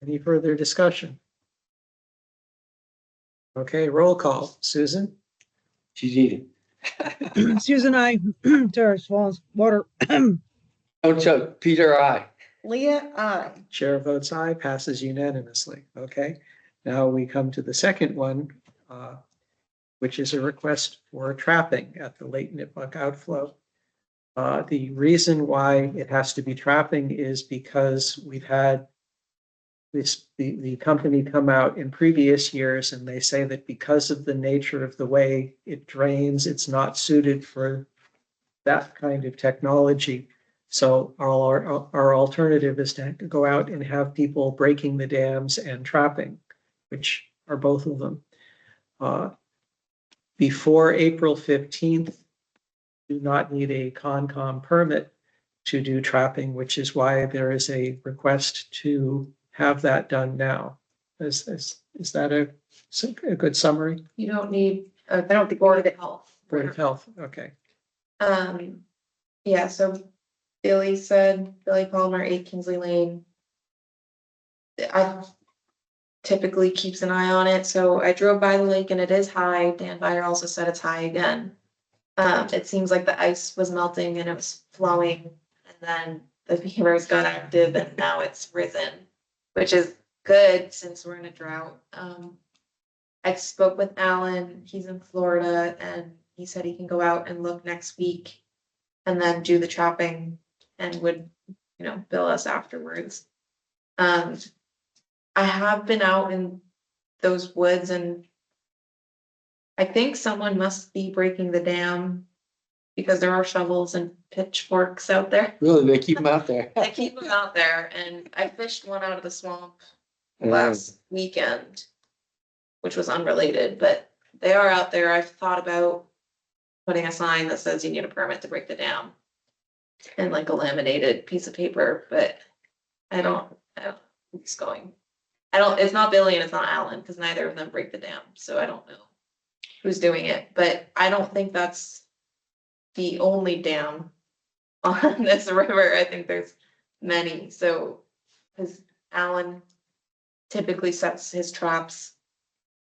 Any further discussion? Okay, roll call. Susan? she's eating. Susan, I, Tara Swallows, water. Oh, Chuck, Peter, I. Leah, I. Chair votes aye, passes unanimously. Okay, now we come to the second one, which is a request for trapping at the Lake Nipmuc outflow. The reason why it has to be trapping is because we've had the company come out in previous years and they say that because of the nature of the way it drains, it's not suited for that kind of technology. So our alternative is to go out and have people breaking the dams and trapping, which are both of them. Before April 15th, do not need a Concom permit to do trapping, which is why there is a request to have that done now. Is that a good summary? You don't need a I don't think we Board need of it. Health. Board of Health, okay. Yeah, so Billy Palmer, 8 Kinsley Lane. I typically keeps an eye on it, so I drove by the lake and it is high. Dan Byer also said it's high again. It seems like the ice was melting and it was flowing, and then the beavers got active and now it's risen, which is good since we're in a drought. I spoke with Alan, he's in Florida, and he said he can go out and look next week and then do the trapping and would, bill us afterwards. I have been out in those woods and I think someone must be breaking the dam because there are shovels and pitchforks out there. Really, they keep them out there. They keep them out there, and I fished one out of the swamp last weekend, which was unrelated, but they are out there. I've thought about putting a sign that says you need a permit to break the dam and like a laminated piece of paper, but I don't, it's going. It's not Billy and it's not Alan, because neither of them break the dam, so I don't know who's doing it, but I don't think that's the only dam on this river. I think there's many, so, because Alan typically sets his traps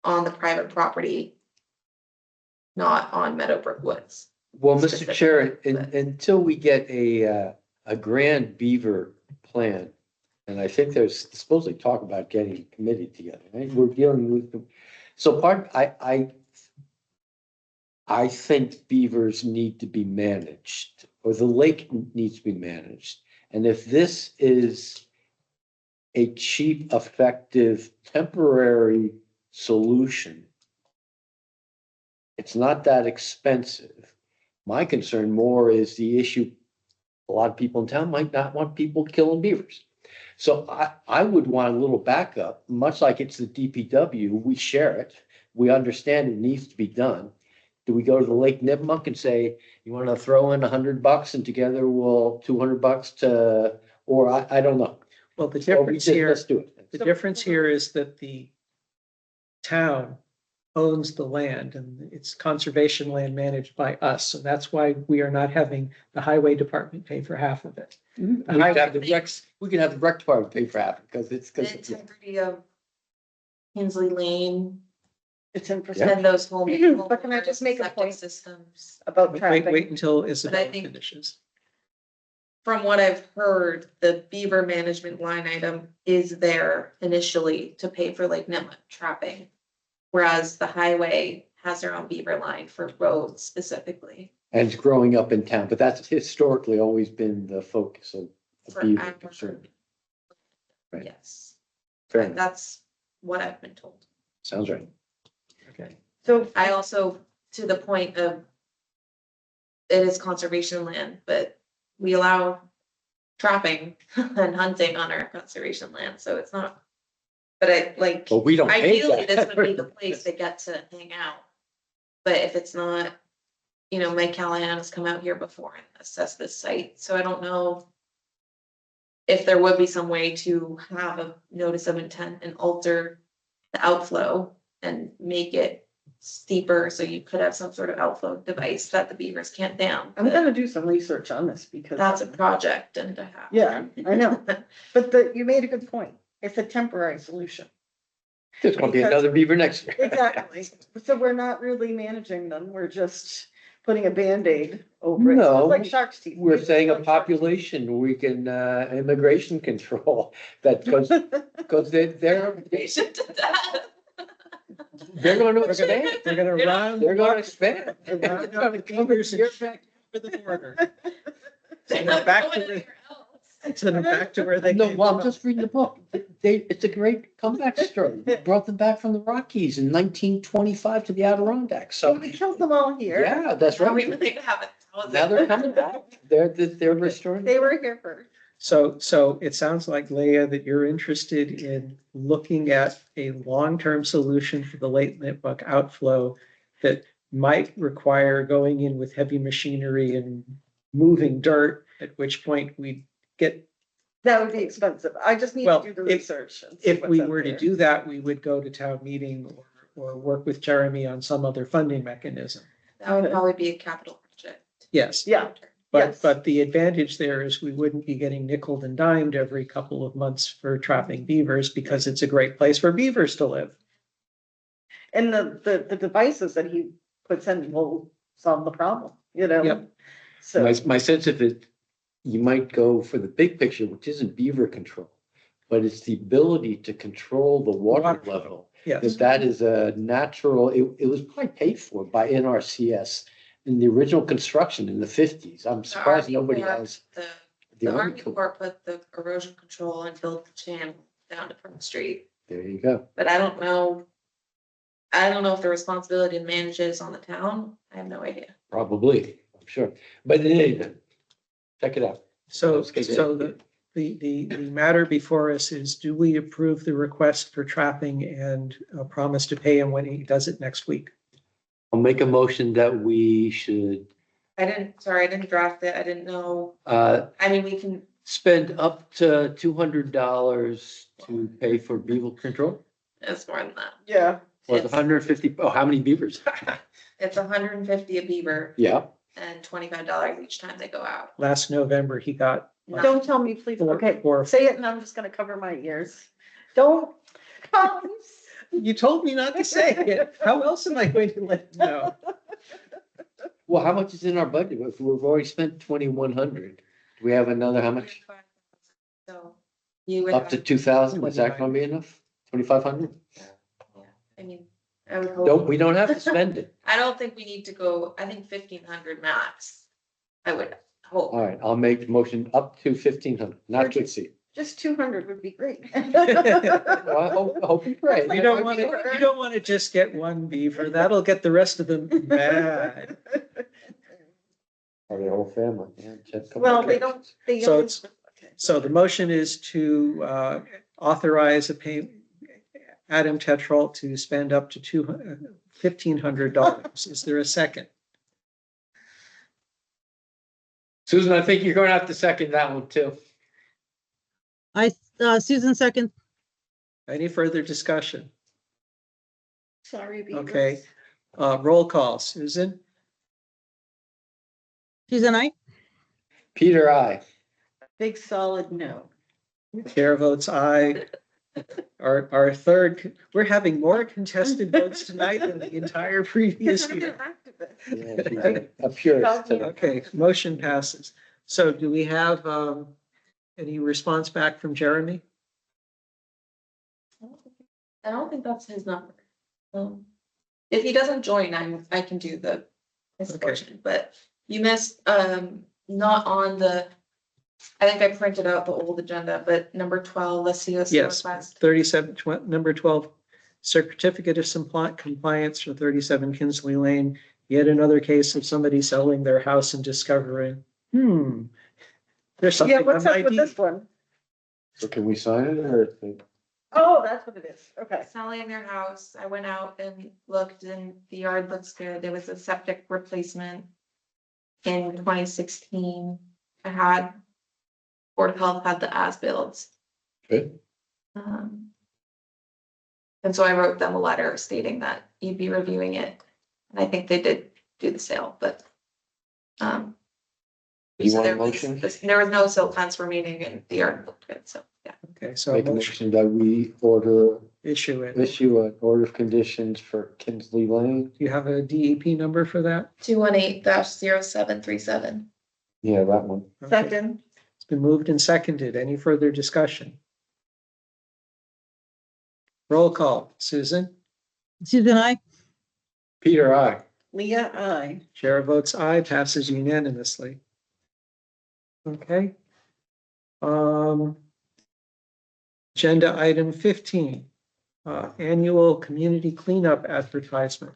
on the private property, not on Meadowbrook Woods. Well, Mr. Chair, until we get a grand beaver plan, and I think there's supposedly talk about getting a committee together, right? We're dealing with the, so I think beavers need to be managed, or the lake needs to be managed. And if this is a cheap, effective, temporary solution, it's not that expensive. My concern more is the issue, a lot of people in town might not want people killing beavers. So I would want a little backup, much like it's the DPW, we share it. We understand it needs to be done. Do we go to the Lake Nipmuc and say, you want to throw in $100 and together we'll $200 to, or I don't know. Well, the Or we difference just, here, let's do it. the difference here is that the town owns the land and it's conservation land managed by us. So that's why we are not having the highway department pay for half of it. We could have the rec department pay for half because it's The because. integrity of Hensley Lane It's in and percent those But can I just make a septic point? systems. about Wait traffic. until But I Isabel think- finishes. From what I've heard, the beaver management line item is there initially to pay for Lake Nipmuc trapping. Whereas the highway has their own beaver line for roads specifically. And it's growing up in town, but that's historically always been the focus of For beaver our- concern. Right. Yes, Fair enough. that's what I've been told. Sounds right. Okay. So I also, to the point of, it is conservation land, but we allow trapping and hunting on our conservation land, so it's not. But I like, But we don't pay ideally, that. this would be the place to get to hang out. But if it's not, Mike Callahan has come out here before and assessed this site, so I don't know if there would be some way to have a notice of intent and alter the outflow and make it steeper, so you could have some sort of outflow device that the beavers can't dam. I'm gonna do some research on this because. That's a project and to have. Yeah, I know, but you made a good point. It's a temporary solution. There's gonna be another beaver next year. Exactly. So we're not really managing them. We're just putting a Band-Aid over it. So No, it's like shark's teeth. We're saying a population, we can, immigration control that goes, because they're Patient to death. gonna expand. They're gonna run. They're gonna expand. They're gonna come here back for the border. They're Send them not back going to where, anywhere else. send them back to where they No, came well, I'm from. just reading the book. It's a great comeback story. Brought them back from the Rockies in 1925 to the Adirondacks. So So, we killed them all here. yeah, that's Are we right. really gonna have a thousand? Now they're coming back. They're restoring. They were here first. So it sounds like, Leah, that you're interested in looking at a long-term solution for the Lake Nipmuc outflow that might require going in with heavy machinery and moving dirt, at which point we get, That would be expensive. I just need Well, to do the if- research. and see if what's we out were to there. do that, we would go to town meeting or work with Jeremy on some other funding mechanism. That would probably be a capital project. Yes. Yeah. But, Yes. but the advantage there is we wouldn't be getting nickeled and dimed every couple of months for trapping beavers because it's a great place for beavers to live. And the devices that he puts in will solve the problem, you know? Yep. So, My sense of it, you might go for the big picture, which isn't beaver control, but it's the ability to control the water Water flow. level. Yes, That is a natural, it was probably paid for by NRCS in the original construction in the 50s. I'm The surprised Army nobody Corps- has. The The Army Army Corps. Corps put the erosion control and built the channel down to Front Street, There you go. but I don't know. I don't know if the responsibility to manage it is on the town. I have no idea. Probably, I'm sure. But in any event, check it out. so, Okay. so the matter before us is, do we approve the request for trapping and promise to pay him when he does it next week? I'll make a motion that we should I didn't draft it. I didn't know. uh I mean, we can, spend up to $200 to pay for beaver control. it's more than that. yeah, Or the 150, oh, how many beavers? It's 150 a beaver Yeah, and $25 each time they go out. Last November, he got don't tell me, please, okay, Or- say it and I'm just gonna cover my ears. Don't. You told me not to say it. How else am I going to let you know? well, how much is in our budget? If we've already spent 2,100, do we have another, how much? So you would. Up to 2,000, is that gonna be enough? 2,500? Yeah, I mean, I would hope. We don't have to spend it. I don't think we need to go, I think 1,500 max. I would hope. All right, I'll make the motion up to 1,500, not to exceed. Just 200 would be great. Well, I hope you pray. You don't want to just get one beaver. That'll get the rest of them mad. Or the whole family, yeah. check them Well, out. they don't, they. So only- it's- So the motion is to authorize Adam Tetralt to spend up to $1,500. Is there a second? Susan, I think you're gonna have to second that one too. Susan second. Any further discussion? Sorry, beavers. Okay. Roll call. Susan? Susan, I. Peter, I. Big solid no. Chair votes aye. Our third, we're having more contested votes tonight than the entire previous You're year. an activist. Yeah, she's a purist. Okay, motion passes. So do we have any response back from Jeremy? I don't think that's his number. If he doesn't join, I can do his Okay. portion, but you missed, not on the. I think I printed out the old agenda, but number 12, let's see what's the Yes, request. 37, number 12, certificate of compliance for 37 Kinsley Lane. Yet another case of somebody selling their house and discovering, there's Yeah, something what's on up my with deed. this one? So can we sign it or? Oh, that's what it is. Okay. Selling their house, I went out and looked and the yard looks good. There was a septic replacement in 2016. I had Board of Health had the as-builds. Good. And so I wrote them a letter stating that you'd be reviewing it. And I think they did do the sale, but. You so want a there was- motion? There was no silt fence remaining and the yard looked good, so, yeah. Okay, so Make a motion motion that we issue it. issue an order of conditions for Kinsley Lane. Do you have a DEP number for that? 218-0737. Yeah, that one. Okay. Second, It's been moved and seconded. Any further discussion? Roll call. Susan? Susan, I. Peter, I. Leah, I. Chair votes aye, passes unanimously. Okay. Agenda item 15, annual community cleanup advertisement.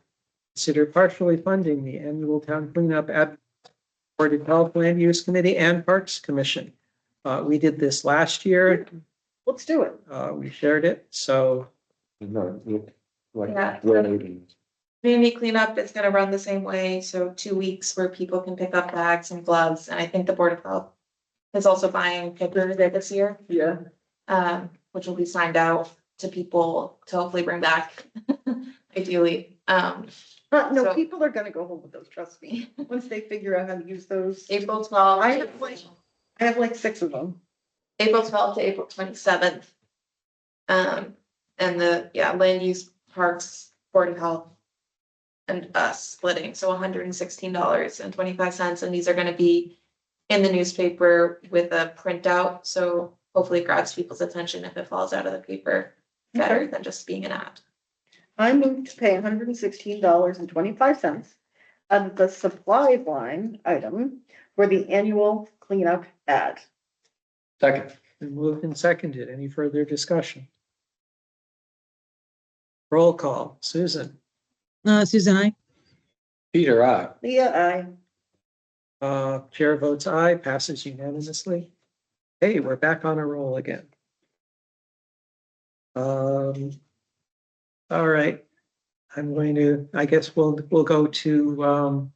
Consider partially funding the annual town cleanup ad Board of Health, Land Use Committee and Parks Commission. We did this last year. Let's do it. We shared it, so No, like, Yeah. road. Community cleanup is gonna run the same way, so 2 weeks where people can pick up bags and gloves, and I think the Board of Health is also buying pickers there this year, Yeah. which will be signed out to people to hopefully bring back ideally. No, So- people are gonna go home with those, trust me, once they figure out how to use those. April 12th. I have like 6 of them. April 12th to April 27th. And the, land use, parks, Board of Health. and us splitting, so $116.25, and these are gonna be in the newspaper with a printout, so hopefully it grabs people's attention if it falls out of the paper better than just being an ad. I move to pay $116.25 out of the supply line item for the annual cleanup ad. Second. Been moved and seconded. Any further discussion? Roll call. Susan? Susan, I. Peter, I. Leah, Chair votes aye, passes unanimously. Hey, we're back on a roll again. All right. I guess we'll go to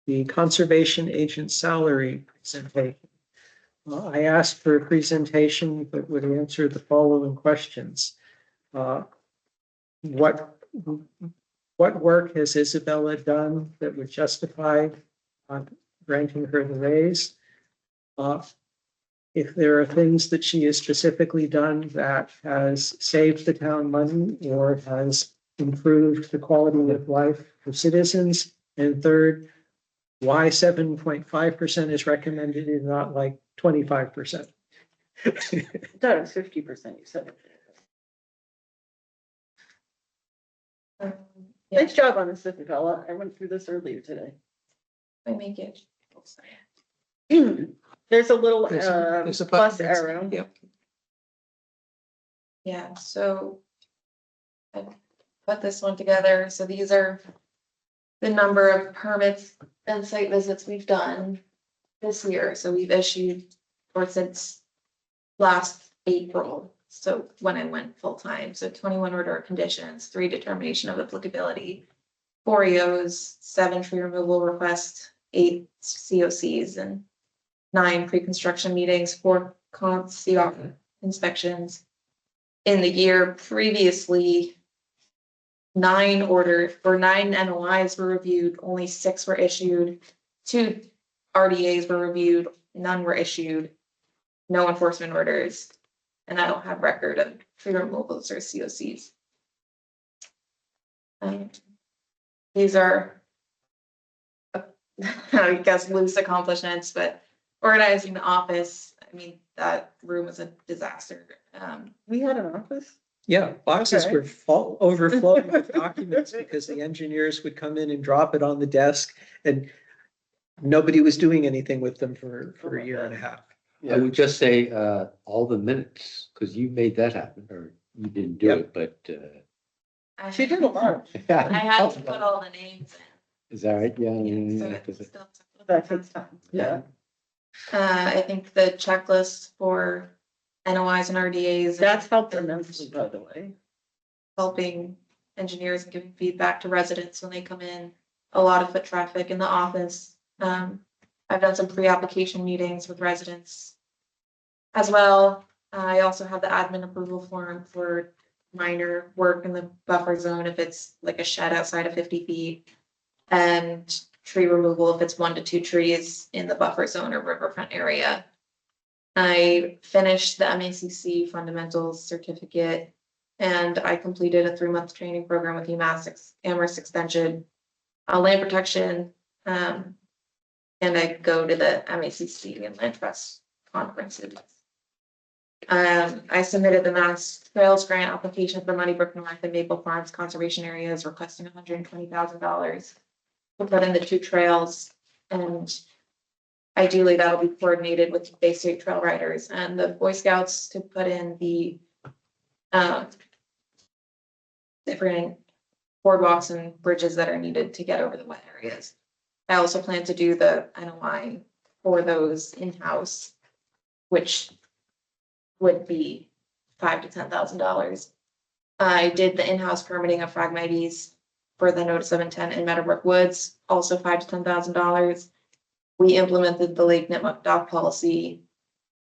the conservation agent salary presentation. I asked for a presentation that would answer the following questions. What work has Isabella done that would justify granting her the raise? If there are things that she has specifically done that has saved the town money or has improved the quality of life for citizens. And third, why 7.5% is recommended and not like 25%. that was 50%, you said. Yeah, Nice job on this, Isabella. I went through this earlier today. I make it. There's a little There's a plus button. arrow. Yep. Yeah, so I put this one together. So these are the number of permits and site visits we've done this year. So we've issued, or since last April, so when I went full-time, so 21 order of conditions, 3 determination of applicability, 4 EOs, 7 tree removal requests, 8 COCs, and 9 pre-construction meetings, 4 CR inspections. In the year previously, 9 NOIs were reviewed, only 6 were issued, 2 RDAs were reviewed, none were issued, no enforcement orders, and I don't have record of tree removals or COCs. These are, I guess, loose accomplishments, but organizing the office, I mean, that room was a disaster. We had an office. Yeah, boxes Okay. were overflowing with documents because the engineers would come in and drop it on the desk and nobody was doing anything with them for a year and a half. I would just say, all the minutes, because you made that happen, or you didn't do Yep. it, but, She did a lot. I had to put all the names Is that right? Yeah. in. So yeah, it 'cause it- still took- That takes time. Yeah. I think the checklist for NOIs and RDAs. That's helped immensely, by the way. Helping engineers and giving feedback to residents when they come in, a lot of foot traffic in the office. I've done some pre-application meetings with residents as well. I also have the admin approval form for minor work in the buffer zone if it's like a shed outside of 50 feet. And tree removal if it's 1 to 2 trees in the buffer zone or riverfront area. I finished the MACC fundamentals certificate and I completed a 3-month training program with UMass Amherst Extension, land protection, and I go to the MACC and Land Trust conferences. I submitted the Mass Trails Grant application for Moneybrook North and Maple Farms Conservation Areas requesting $120,000 to put in the 2 trails, and ideally that'll be coordinated with the Bay State Trail Riders and the Boy Scouts to put in the different boardwalks and bridges that are needed to get over the wet areas. I also plan to do the NOI for those in-house, which would be $5,000 to $10,000. I did the in-house permitting of Phragmites for the notice of intent in Meadowbrook Woods, also $5,000 to $10,000. We implemented the Lake Nipmuc dog policy.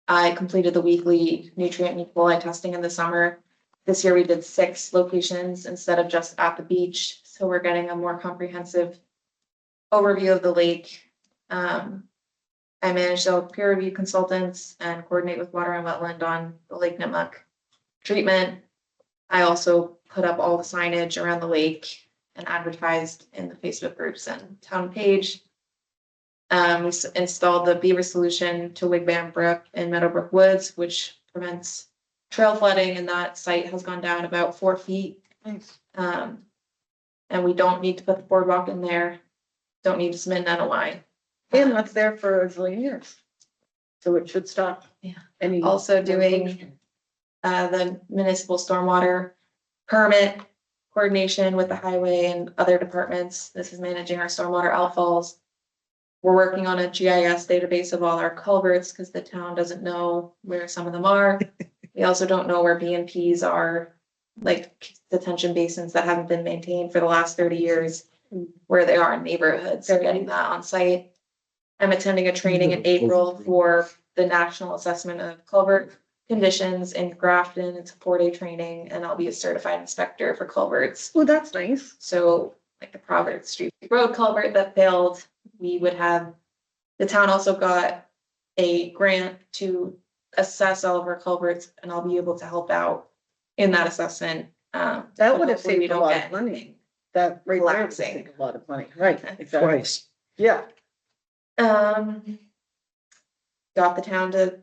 I completed the weekly nutrient and E. coli testing in the summer. This year we did 6 locations instead of just at the beach. So we're getting a more comprehensive overview of the lake. I manage the peer review consultants and coordinate with Water and Wetland on the Lake Nipmuc treatment. I also put up all the signage around the lake and advertised in the Facebook groups and town page. We installed the beaver solution to Wigwam Brook in Meadowbrook Woods, which prevents trail flooding, and that site has gone down about 4 feet. Nice. And we don't need to put the boardwalk in there, don't need to submit an NOI. And that's there for a zillion years. So it should stop. Yeah. Any. Also doing the municipal stormwater permit coordination with the highway and other departments. This is managing our stormwater outfalls. We're working on a GIS database of all our culverts because the town doesn't know where some of them are. We also don't know where BMPs are, like detention basins that haven't been maintained for the last 30 years, where they are in neighborhoods. So getting that on site. I'm attending a training in April for the National Assessment of Culvert Conditions in Grafton. It's a 4-day training, and I'll be a certified inspector for culverts. Well, that's nice. So like the Providence Street Road culvert that failed, we would have, the town also got a grant to assess all of our culverts, and I'll be able to help out in that assessment. That but would have hopefully we saved a don't lot get of money. anything That right there would collapsing. save a lot of money, right? Exactly. Twice. Yeah. Got the town to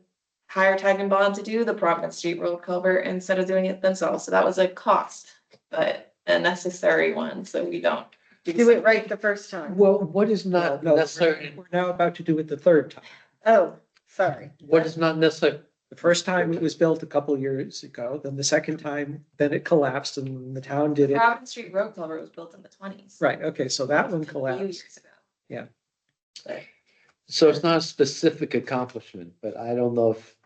hire Tag and Bond to do the Providence Street Road culvert instead of doing it themselves. So that was a cost, but a necessary one, so we don't. Do it right the first time. Well, what is not No, necessary, we're now about to do it the third time. Oh, sorry. what is not necessary? The first time it was built a couple years ago, then the second time, then it collapsed and the town did it. Providence Street Road culvert was built in the 20s. Right, okay, so that one A few collapsed. years ago. So it's not a specific accomplishment, but I don't know if,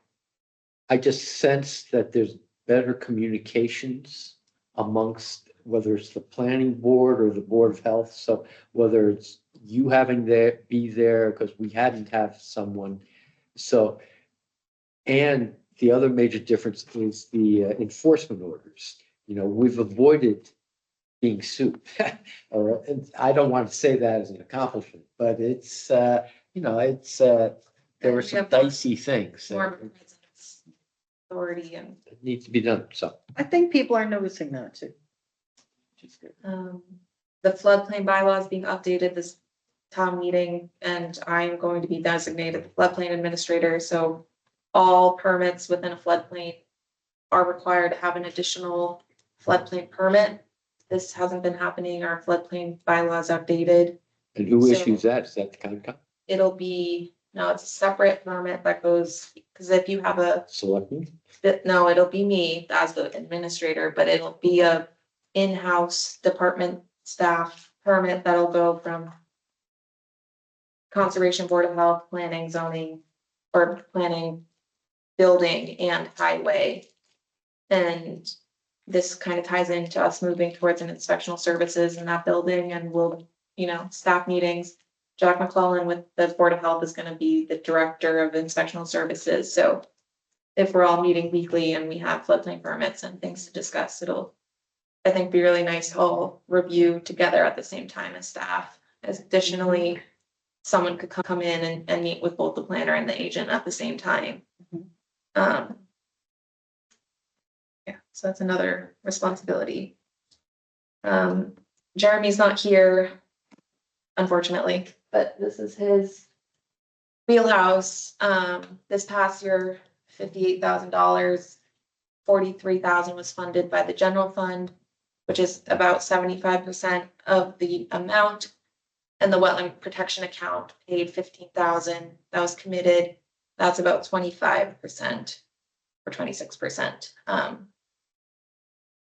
I just sense that there's better communications amongst, whether it's the planning board or the Board of Health. So whether it's you having there, be there, because we hadn't have someone. So, and the other major difference is the enforcement orders. You know, we've avoided being sued. Or, and I don't want to say that as an accomplishment, but it's, you know, it's, there were some dicey things More that presence, authority, and need to be done, so. I think people are noticing that too. Which is good. the floodplain bylaws being updated this town meeting, and I'm going to be designated the floodplain administrator, so all permits within a floodplain are required to have an additional floodplain permit. This hasn't been happening, our floodplain bylaws outdated. And who So- issues that? Is that the Concom? It'll be, no, it's a separate permit that goes, because if you have a, Selectmen? no, it'll be me as the administrator, but it'll be a in-house department staff permit that'll go from Conservation Board of Health, Planning, Zoning, or Planning, Building, and Highway. And this kind of ties into us moving towards an inspectional services in that building, and we'll, you know, staff meetings. Jack McClellan with the Board of Health is gonna be the director of inspectional services, so if we're all meeting weekly and we have floodplain permits and things to discuss, it'll, I think, be really nice to all review together at the same time as staff. Additionally, someone could come in and meet with both the planner and the agent at the same time. Yeah, so that's another responsibility. Jeremy's not here, unfortunately, but this is his wheelhouse. This past year, $58,000, 43,000 was funded by the general fund, which is about 75% of the amount. And the wetland protection account paid 15,000. That was committed. That's about 25% or 26%.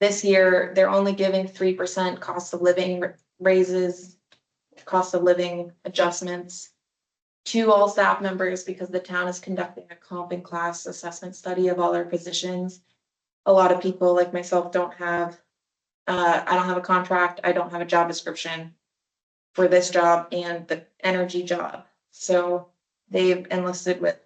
This year, they're only giving 3% cost of living raises, cost of living adjustments to all staff members because the town is conducting a comp and class assessment study of all our positions. A lot of people like myself don't have, I don't have a contract, I don't have a job description for this job and the energy job. So they've enlisted with,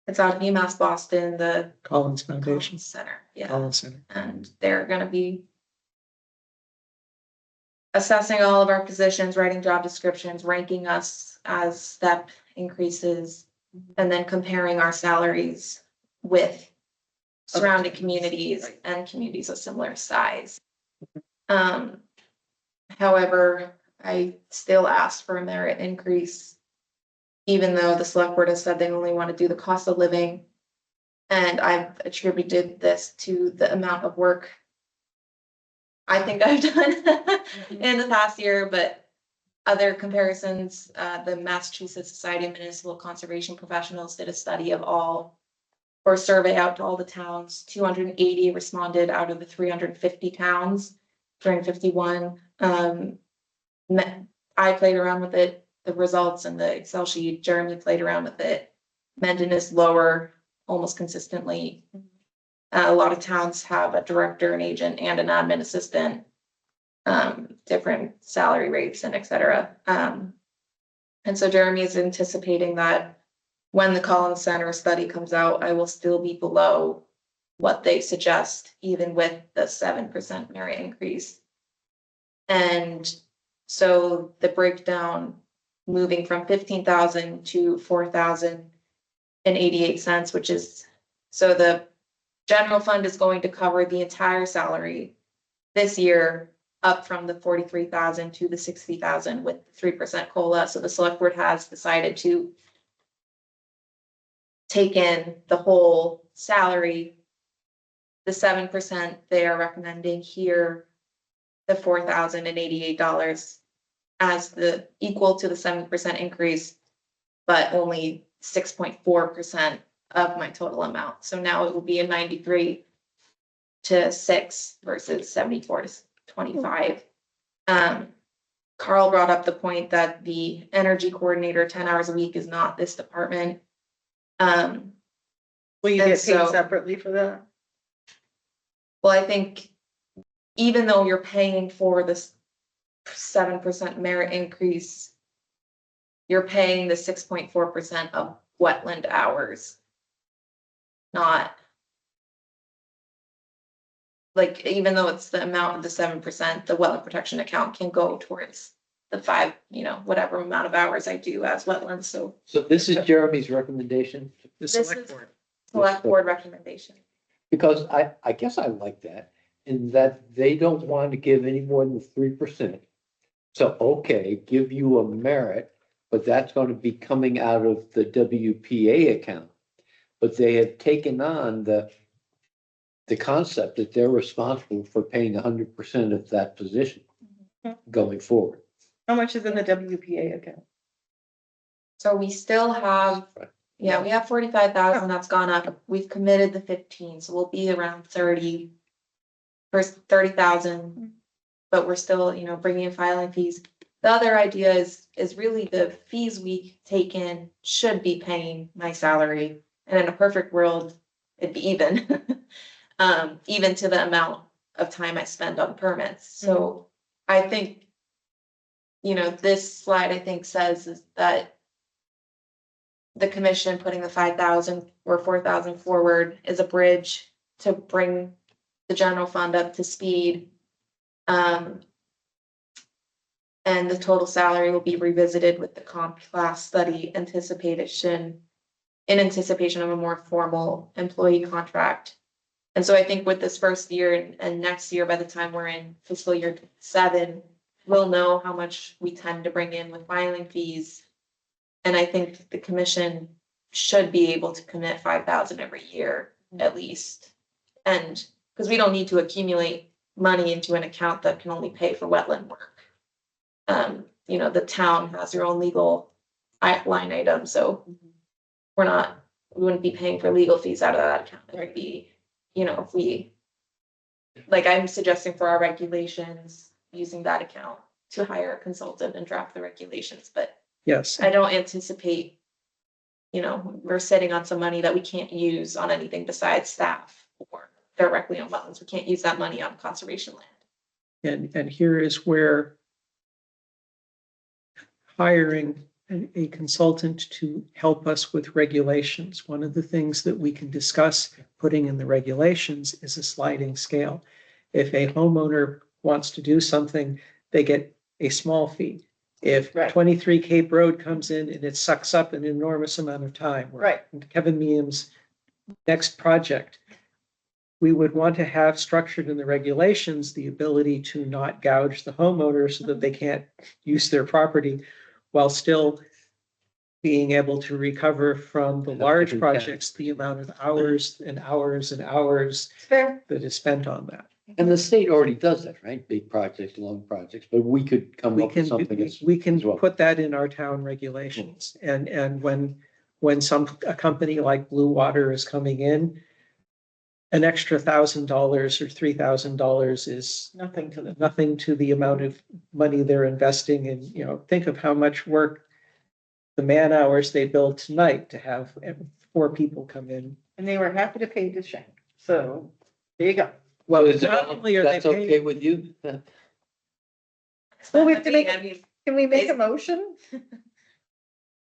it's out of UMass Boston, the Collins Foundation, Collins Center, yeah. Collins Center. And they're gonna be assessing all of our positions, writing job descriptions, ranking us as step increases, and then comparing our salaries with surrounding communities and communities of similar size. However, I still asked for a merit increase, even though the select board has said they only want to do the cost of living. And I've attributed this to the amount of work I think I've done in the past year, but other comparisons, the Massachusetts Society of Municipal Conservation Professionals did a study of all, or survey out to all the towns. 280 responded out of the 350 towns during 51. I played around with it, the results in the Excel sheet. Jeremy played around with it. Mendon is lower almost consistently. A lot of towns have a director, an agent, and an admin assistant, different salary rates and et cetera. And so Jeremy is anticipating that when the Collins Center study comes out, I will still be below what they suggest, even with the 7% merit increase. And so the breakdown moving from 15,000 to 4,088 cents, which is, so the general fund is going to cover the entire salary this year, up from the 43,000 to the 60,000 with 3% COLA. So the select board has decided to take in the whole salary. The 7% they are recommending here, the $4,088 as the equal to the 7% increase, but only 6.4% of my total amount. So now it will be a 93 to 6 versus 74 to 25. Carl brought up the point that the energy coordinator 10 hours a week is not this department. Will you And get paid so- separately for that? Well, I think even though you're paying for this 7% merit increase, you're paying the 6.4% of wetland hours. Not like, even though it's the amount of the 7%, the wetland protection account can go towards the 5, whatever amount of hours I do as wetlands. So So this is Jeremy's recommendation, The This select is- board. select board recommendation. because I guess I like that, in that they don't want to give any more than 3%. So, okay, give you a merit, but that's going to be coming out of the WPA account. But they have taken on the concept that they're responsible for paying 100% of that position going forward. How much is in the WPA account? So we still have, Right. we have 45,000 that's gone up. We've committed the 15, so we'll be around 30. First 30,000, but we're still, bringing in filing fees. The other idea is really the fees we take in should be paying my salary. And in a perfect world, it'd be even, even to the amount of time I spend on permits. So I think, this slide, I think, says is that the commission putting the 5,000 or 4,000 forward is a bridge to bring the general fund up to speed. And the total salary will be revisited with the comp class study in anticipation of a more formal employee contract. And so I think with this first year and next year, by the time we're in fiscal year 7, we'll know how much we tend to bring in with filing fees. And I think the commission should be able to commit 5,000 every year at least. And because we don't need to accumulate money into an account that can only pay for wetland work. The town has their own legal line item, so we wouldn't be paying for legal fees out of that account. It would be, if we, like I'm suggesting for our regulations, using that account to hire a consultant and draft the regulations, but Yes, I don't anticipate, we're sitting on some money that we can't use on anything besides staff or directly on wetlands. We can't use that money on conservation land. and here is where hiring a consultant to help us with regulations. One of the things that we can discuss putting in the regulations is a sliding scale. If a homeowner wants to do something, they get a small fee. If Right. 23 Cape Road comes in and it sucks up an enormous amount of time. or Right. Kevin Meehan's next project, we would want to have structured in the regulations, the ability to not gouge the homeowner so that they can't use their property while still being able to recover from the large projects, the amount of hours and hours and hours It's fair. that is spent on that. And the state already does that, right? Big projects, long projects, but we could come We up with can, something as. we can as well. put that in our town regulations. And when a company like Blue Water is coming in, an extra $1,000 or $3,000 is Nothing to them. nothing to the amount of money they're investing in. You know, think of how much work the man hours they build tonight to have 4 people come in. And they were happy to pay Duchesne. So there you go. Well, Is not only are they that's okay paying, with you? Well, we have to make, I mean, can we make a motion?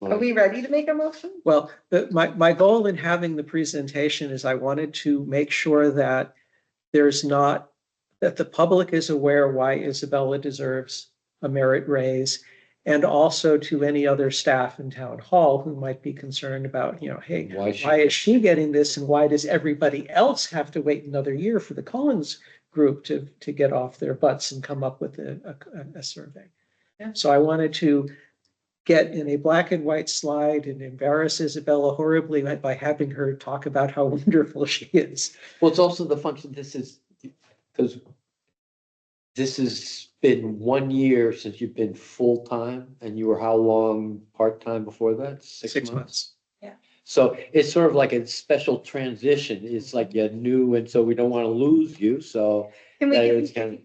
Are we ready to make a motion? well, my goal in having the presentation is I wanted to make sure that that the public is aware why Isabella deserves a merit raise. And also to any other staff in town hall who might be concerned about, you know, hey, why is she getting this and why does everybody else have to wait another year for the Collins group to get off their butts and come up with a survey? Yeah. So I wanted to get in a black and white slide and embarrass Isabella horribly by having her talk about how wonderful she is. Well, it's also the function, this is, because this has been 1 year since you've been full-time, and you were how long part-time before that? 6 months? Yeah. So it's sort of like a special transition. It's like you're new, and so we don't want to lose you, so. Can we That give is kind of-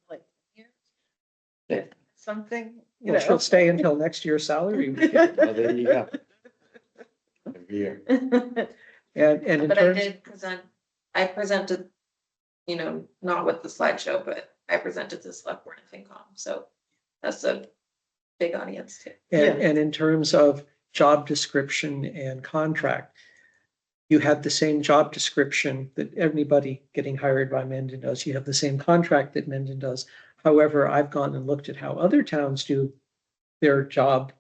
like here? Yeah. Something, you Well, know. she'll stay until next year's salary. Well, there you go. Every year. And in But I terms, did present, I presented, you know, not with the slideshow, but I presented to the select board and FinCom, so that's a big audience too. and in terms of job description and contract, you have the same job description that anybody getting hired by Mendon does. You have the same contract that Mendon does. However, I've gone and looked at how other towns do their job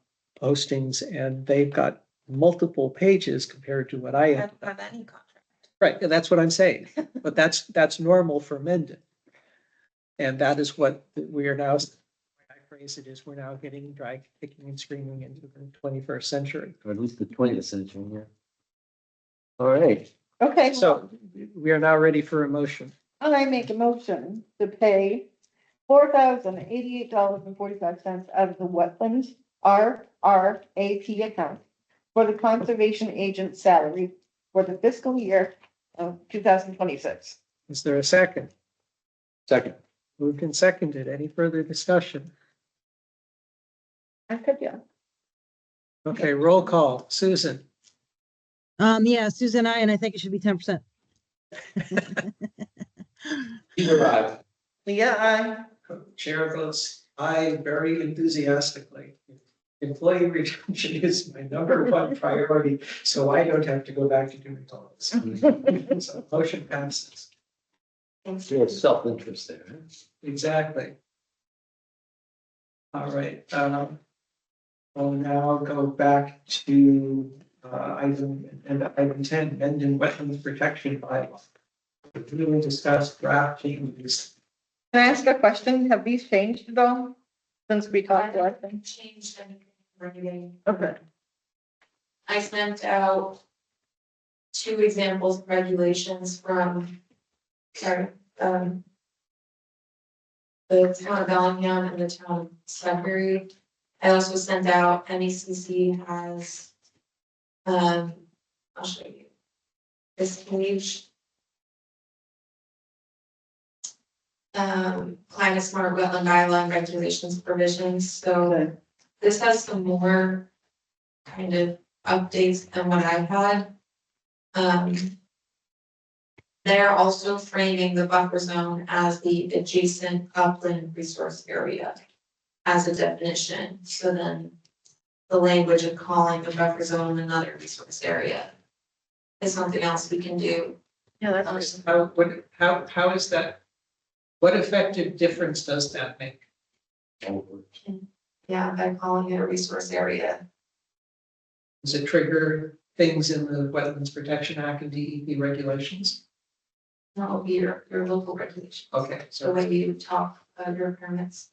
postings, and they've got multiple pages compared to what I I have. don't have any contract. Right, and that's what I'm saying, but that's normal for Mendon. And that is what we are now, I phrase it is, we're now getting dragged, kicking and screaming into the 21st century. Or at least the 20th century, yeah. All right. Okay, so So we are now ready for a motion. I make a motion to pay $4,088.45 out of the wetlands RRAP account for the conservation agent salary for the fiscal year of 2026. Is there a second? Second. Moved and seconded. Any further discussion? I could, yeah. Okay, roll call. Susan? Yeah, Susan, and I think it should be 10%. Either way. Yeah, Chair votes aye very enthusiastically. Employee retention is my #1 priority, so I don't have to go back to doing all this. So motion passes. Your self-interest there. Huh? Exactly. All right, we'll now go back to item 10, Mendon Wetlands Protection Bylaw. We discussed draft changes. Can I ask a question? Have these changed at all since we I talked last time? haven't changed anything for anything. Okay. I sent out 2 examples of regulations from, the town of Bellingham and the town of Sudbury. I also sent out, NECC has, I'll show you this page. Climate smart wetland guideline regulations provisions, so this has some more kind of updates than what I had. They're also framing the buffer zone as the adjacent upland resource area as a definition, so then the language of calling the buffer zone another resource area is something else we can do. Yeah, that's How is that? What effective difference does that make? Yeah, by calling it a resource area. Does it trigger things in the Wetlands Protection Act and DEP regulations? That will be your local regulation. Okay, So so when you talk about your permits,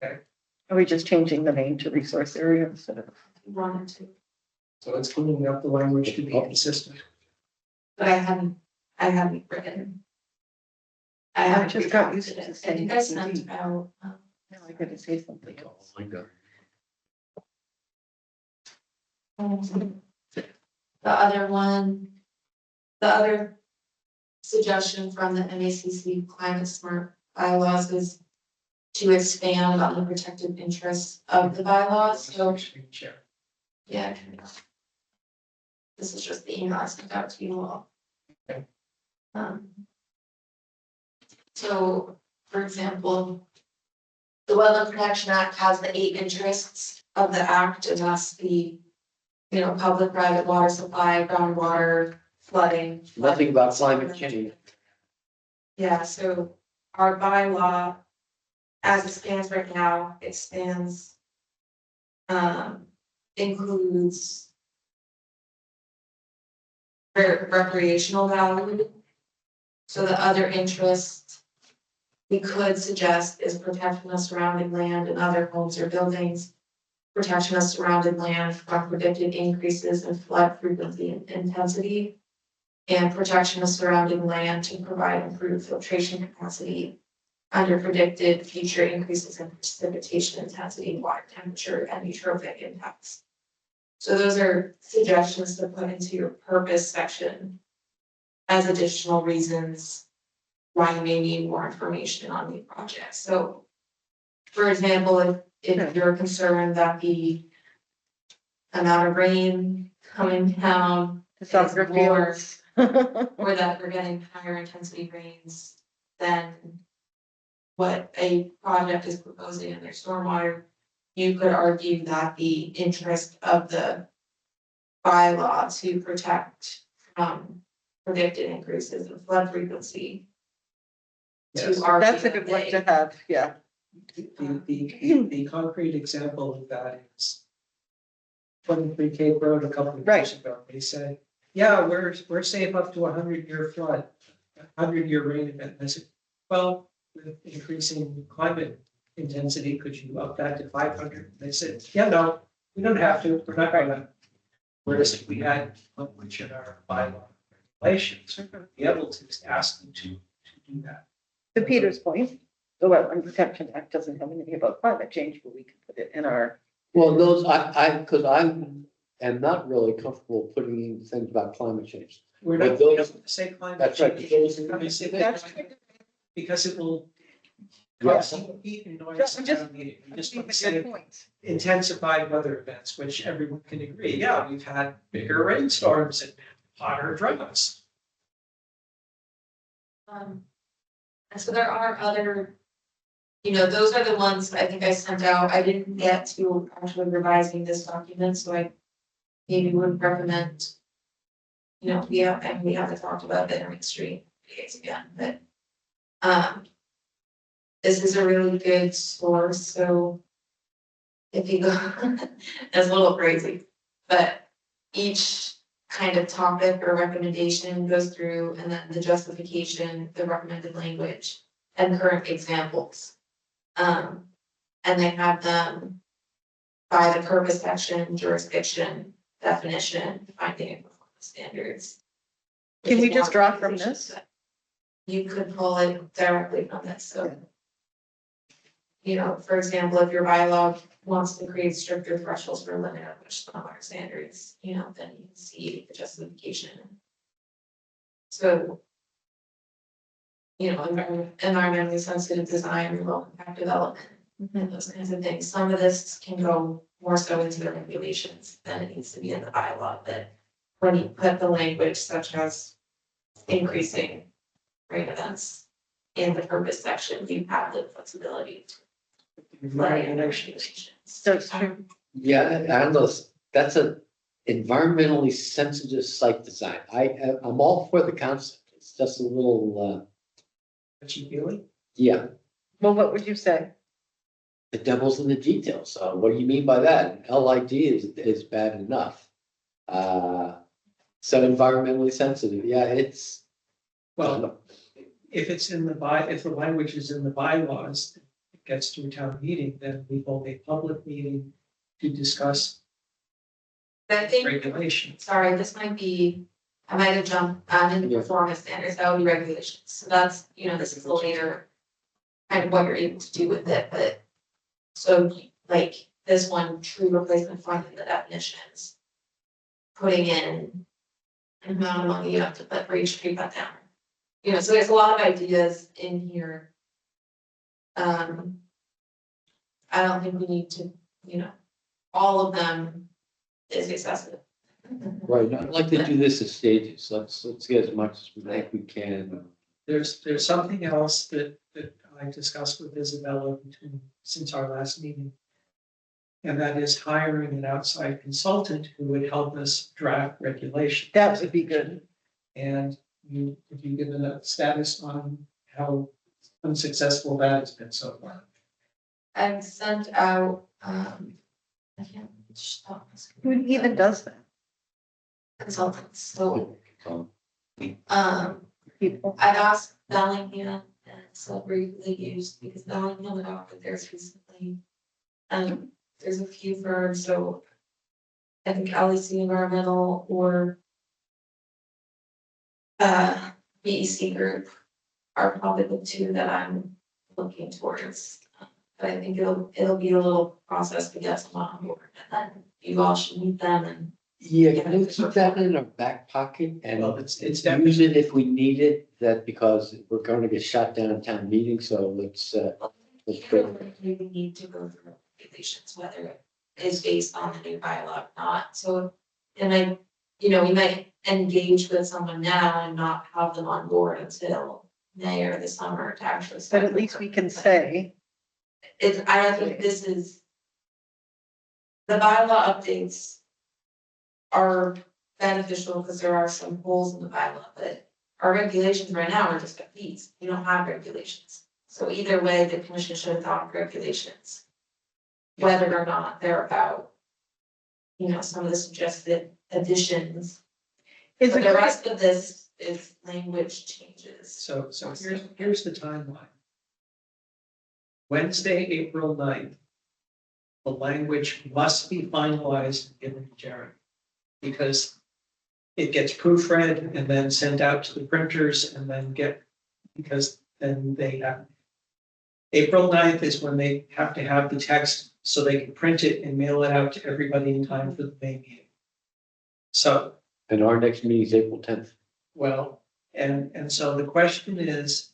Are we just changing the name to resource area instead of? you wanted to, so it's cleaning up the language to be consistent. but I haven't written. I haven't just got used drafted to it. I saying think I sent DEP. out, No, I gotta say something Oh else. my God. the other one, the other suggestion from the MACC Climate Smart bylaws is to expand on the protected interests of the bylaws, so, Share. yeah. This is just the email I sent out to you all. Okay. So, for example, the Wetland Protection Act has the 8 interests of the act, and that's the, public-private water supply, groundwater, flooding. Nothing about climate change. Yeah, so our bylaw, as it stands right now, expands, includes recreational value. So the other interest we could suggest is protection of surrounding land and other homes or buildings, protection of surrounding land from predicted increases in flood frequency and intensity, and protection of surrounding land to provide improved filtration capacity under predicted future increases in precipitation intensity, water temperature, and eutrophic impacts. So those are suggestions to put into your purpose section as additional reasons why you may need more information on the project. So, for example, if you're concerned that the amount of rain coming down The soccer more, fields. or that we're getting higher intensity rains than what a project is proposing in their stormwater, you could argue that the interest of the bylaw to protect from predicted increases in flood frequency. Yes. To argue That's a good one to have, yeah. The concrete example of that is 23 Cape Road a couple of years ago. They said, yeah, we're safe up to 100-year flood, 100-year rain event. And I said, well, with increasing climate intensity, could you up that to 500? And they said, yeah, no, we don't have to. We're not going to. Whereas if we had language in our bylaw regulations, we'd be able to ask them to do that. To Peter's point, the Wetland Protection Act doesn't have anything about climate change, but we can put it in our. Well, those, because I am not really comfortable putting in things about climate change. We're But not those- going to say climate That's right, change. those- That's Because it will Yeah. cause heat and noise. I'm just- around the- we just Good say point. intensified weather events, which everyone can agree. Yeah, we've had bigger rainstorms and hotter droughts. And so there are other, those are the ones I think I sent out. I didn't get to actually revising this document, so I maybe would recommend, we haven't talked about the Herring Street case again, but this is a really good source, so if you go, that's a little crazy, but each kind of topic or recommendation goes through, and then the justification, the recommended language, and current examples. And they have them by the purpose section, jurisdiction, definition, finding and performance standards. Can we just draw from this? You could pull it directly from this, so. For example, if your bylaw wants to create stricter thresholds for limit of stormwater standards, then you can see the justification. So, environmentally sensitive design, low impact development, and those kinds of things. Some of this can go more so into the regulations than it needs to be in the bylaw, but when you put the language such as increasing rain events in the purpose section, you have the flexibility to play in the regulations. That's true. Yeah, and that's a environmentally sensitive site design. I'm all for the concept. It's just a little, Touchy feely. yeah, Well, what would you say? the devil's in the details. So what do you mean by that? LID is bad enough. So environmentally sensitive, yeah, it's. Well, if it's in the if the language is in the bylaws, it gets to a town meeting, then we hold a public meeting to discuss I think, regulations. sorry, this might be, I might have jumped into Yeah. performance standards, that would be regulations. So that's, you know, this is the later kind of what you're able to do with it, but so like this one, true replacement fund in the definitions, putting in an amount of money you have to put for each tree cut down. You know, so there's a lot of ideas in here. I don't think we need to, you know, all of them is excessive. Right, I'd like to do this in stages, let's get as much as we think we can. There's something else that I discussed with Isabella since our last meeting. And that is hiring an outside consultant who would help us draft regulations. That would be good. And if you give a status on how unsuccessful that has been so far. I've sent out, I can't, stop this. Who even does that? Consultants, so, People. I've asked Bellingham and Sudbury they used, because Bellingham had offered theirs recently. There's a few firms, so I think LEC Environmental or BEC Group are probably the two that I'm looking towards. But I think it'll be a little process to get someone on board, and then you all should meet them and. Yeah, can we keep that in our back pocket and Well, it's use definitely, it if we need it, that because we're gonna get shot down in town meeting, so let's We need to go through regulations, whether it is based on the new bylaw or not, so. And I, you know, we might engage with someone now and not have them on board until May or the summer to actually. But start at least we can say, I think this is. The bylaw updates. Are beneficial because there are some holes in the bylaw, but our regulations right now are just fees, we don't have regulations. So either way, the commission should adopt regulations. Whether or not they're about. You know, some of the suggested additions, is but it, the rest of this is language changes. so here's the timeline. Wednesday, April 9th. The language must be finalized and given to Jerry. Because it gets proofread and then sent out to the printers and then because then they have. April 9th is when they have to have the text so they can print it and mail it out to everybody in time for the May meeting. So, and our next meeting is April 10th. well, and so the question is,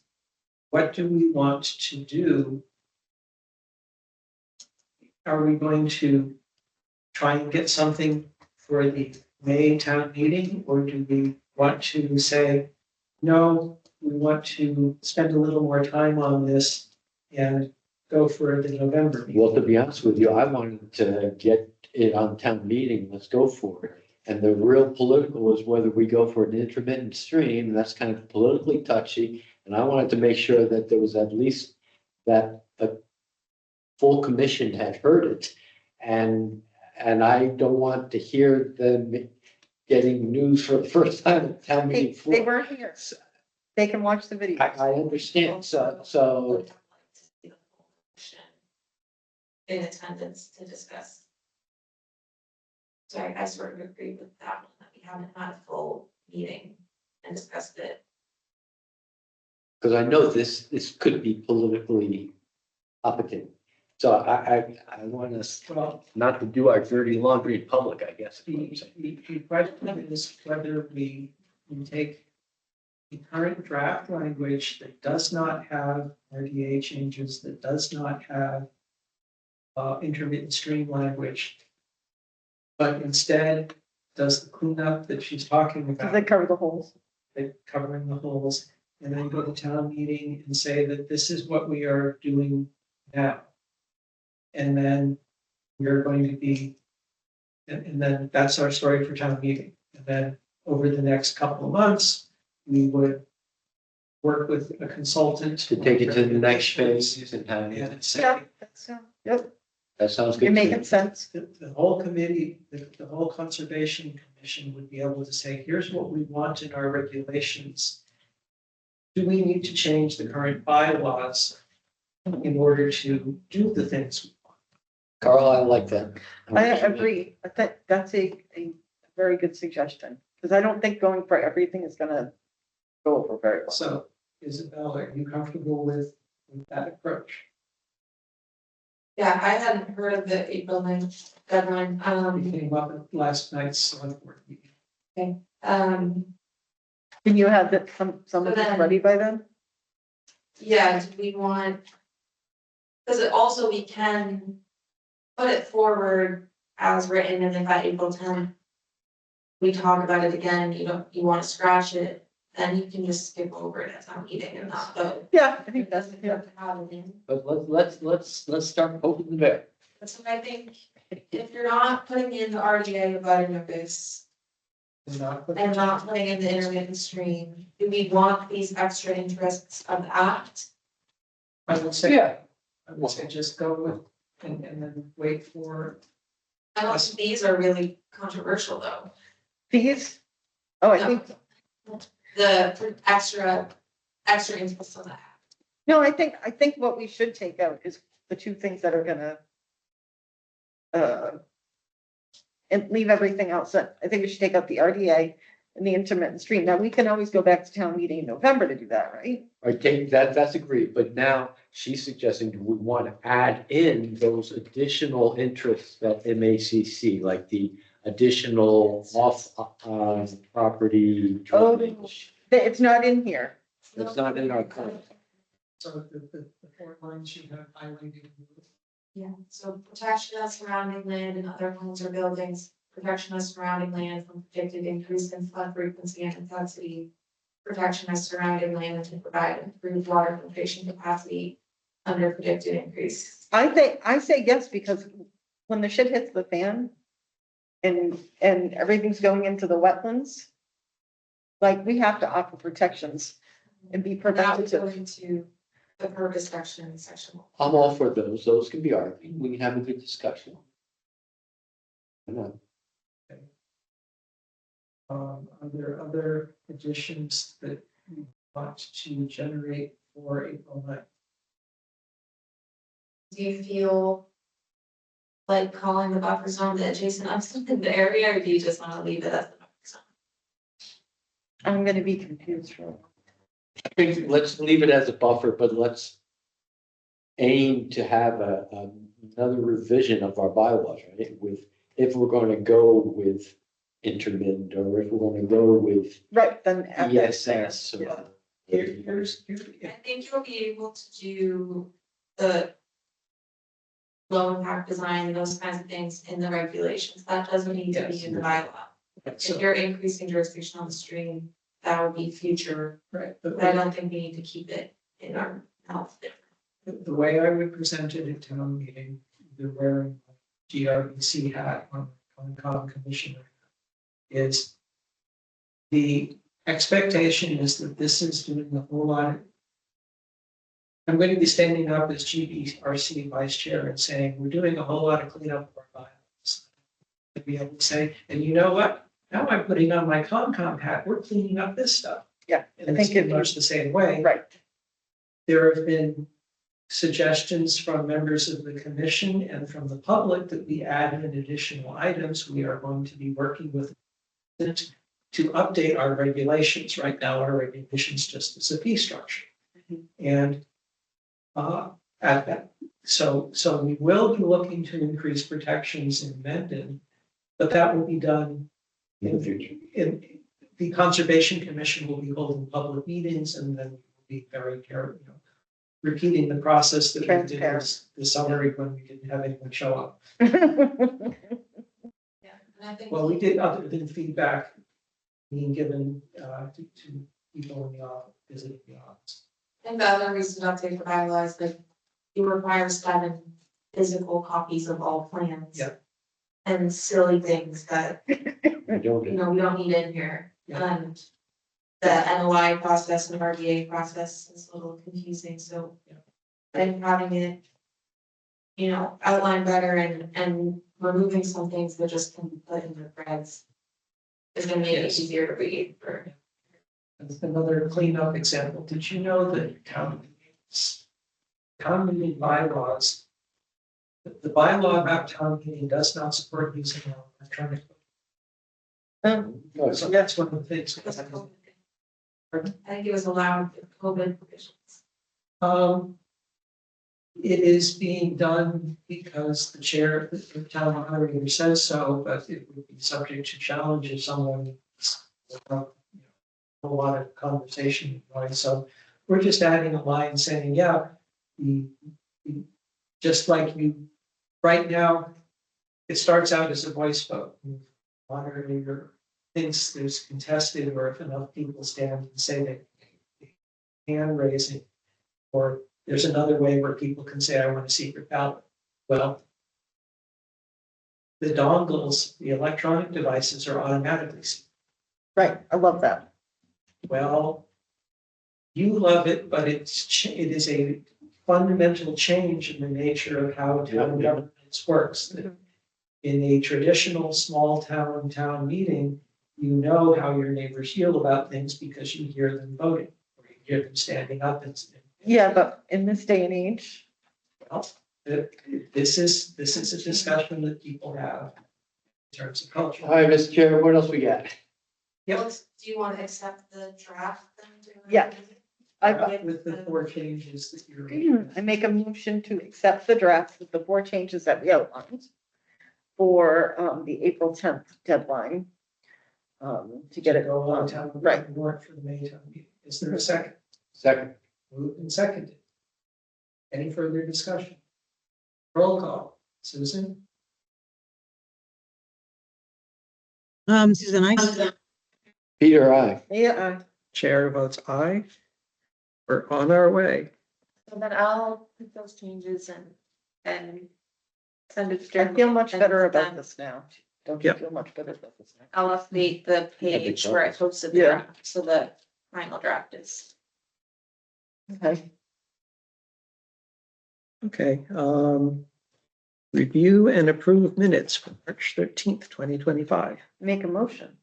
what do we want to do? Are we going to try and get something for the May town meeting, or do we want to say, no, we want to spend a little more time on this and go for the November meeting? Well, to be honest with you, I wanted to get it on town meeting, let's go for it. And the real political is whether we go for an intermittent stream, that's kind of politically touchy. And I wanted to make sure that there was at least that the full commission had heard it. And I don't want to hear them getting news for the first time at town meeting they floor. weren't here. They can watch the video. I understand, so In attendance to discuss. So I sort of agree with that one, that we haven't had a full meeting and discussed it. because I know this could be politically opportune. So I want us Well, not to do our dirty laundry in public, I guess. is what I'm saying. the question is whether we take the current draft language that does not have RDA changes, that does not have intermittent stream language, but instead does the cleanup that she's talking Does about, it cover the holes? covering the holes, and then go to town meeting and say that this is what we are doing now. And then we're going to be, and then that's our story for town meeting. And then over the next couple of months, we would work with a consultant To take it to the next phase and have. and say, Yeah, that's, yep. That sounds good. You're to me. making sense. The whole committee, the whole conservation commission would be able to say, here's what we want in our regulations. Do we need to change the current bylaws in order to do the things we want? Carl, I like that. I agree. I think that's a very good suggestion, because I don't think going for everything is gonna go over very well. So Isabel, are you comfortable with that approach? Yeah, I hadn't heard of the April 9th deadline. We came up at last night's select board meeting. Can you have that, some of this ready by then? Yeah, do we want? Because it also, we can put it forward as written, and if at April 10th we talk about it again, you want to scratch it, then you can just skip over it at town meeting and not vote. Yeah, I think that's, Doesn't yeah. have to have it in. But let's start poking the bear. That's what I think, if you're not putting in the RDA about a notice and not putting in the intermittent stream, do we want these extra interests of the act? I would say, Yeah. I would say just go with, and then wait for, I don't think these are really controversial though. These, oh, I No. think, The extra interest on the act. no, I think what we should take out is the two things that are gonna and leave everything else. I think we should take out the RDA and the intermittent stream. Now, we can always go back to town meeting in November to do that, right? Okay, that's agreed, but now she's suggesting, do we want to add in those additional interests that MACC, like the additional off, property Oh. drainage? It's not in here. It's not in our code. so the 4 lines you have highlighted. Yeah, so protection of surrounding land and other homes or buildings, protection of surrounding land from predicted increase in flood frequency and intensity. Protection of surrounding land to provide improved water filtration capacity under predicted increase. I say yes, because when the shit hits the fan and everything's going into the wetlands, like, we have to offer protections and be That would preventative. go into the purpose section, section 1. I'm all for those can be argued, we can have a good discussion. I know. Are there other additions that you want to generate for April 9th? Do you feel like calling the buffer zone the adjacent upland area, or do you just want to leave it as the buffer zone? I'm gonna be confused for. I think let's leave it as a buffer, but let's aim to have another revision of our bylaws, right? With, if we're going to go with intermittent, or if we're going to go with Right, then. add that. ESS. or- Yeah. Here's, I think you'll be able to do the low impact design and those kinds of things in the regulations. That doesn't need to be Yes. in the bylaw. If so, you're increasing jurisdiction on the stream, that would be future, right, but I don't think we need to keep it in our health. the way I would present it at town meeting, either wearing a GRBC hat or Concom commissioner, is the expectation is that this is doing a whole lot. I'm going to be standing up as GBRC vice chair and saying, we're doing a whole lot of cleanup of our bylaws. To be able to say, and you know what? Now I'm putting on my Concom hat, we're cleaning up this stuff. Yeah, And I it's think much the same way. Right, There have been suggestions from members of the commission and from the public that we add in additional items. We are going to be working with it to update our regulations. Right now, our regulations just is a fee structure. And at that, so we will be looking to increase protections in Mendon, but that will be done In the future. in the Conservation Commission will be holding public meetings, and then we'll be very careful, repeating the process that we did Transparent. this summer when we didn't have anyone show up. Yeah, and I think. Well, we did, other than feedback being given to people in the office, visiting the office. And the other reason to update the bylaws, like you require 7 physical copies of all plans. Yeah. And silly things that, We don't we don't need in here. Yeah. And the NOI process and RDA process is a little confusing, so. Yeah. And having it you know, outline better and removing some things that just can be put in the threads is gonna make it Yes. easier to read for. Another cleanup example, did you know that town meeting bylaws, the bylaw about town meeting does not support using electronic. So that's one of the things. I think it was allowed for COVID provisions. It is being done because the chair, the town moderator says so, but it would be subject to challenge if someone. A lot of conversation, right? So we're just adding a line saying, yeah, just like you, right now, it starts out as a voice vote. Moderator thinks there's contested, or if enough people stand and say they hand raising, or there's another way where people can say, I want a secret ballot. Well, the dongles, the electronic devices are automatically. Right, I love that. Well, you love it, but it is a fundamental change in the nature of how town governance works. That in a traditional small town meeting, you know how your neighbors feel about things because you hear them voting, or you hear them standing up and. Yeah, but in this day and age, Well, this is a discussion that people have in terms of culture. All right, Mr. Chair, what else we got? Yep. Do you want to accept the draft then? Yeah. I With the 4 changes that you're. I make a motion to accept the draft with the 4 changes that we outlined for the April 10th deadline. To get it Go on on, town. right. Warrant for the May town meeting. Is there a second? Second. Moved and seconded. Any further discussion? Roll call. Susan? Susan, I. Peter, I. Yeah, Chair votes aye. We're on our way. So then I'll put those changes and send it to I Jeremy. feel much and better about then this now. Don't you Yep. feel much better about this now? I'll update the page where I posted the Yeah. draft, so the final draft is. Okay, Okay, review and approve minutes for March 13th, 2025. make a motion.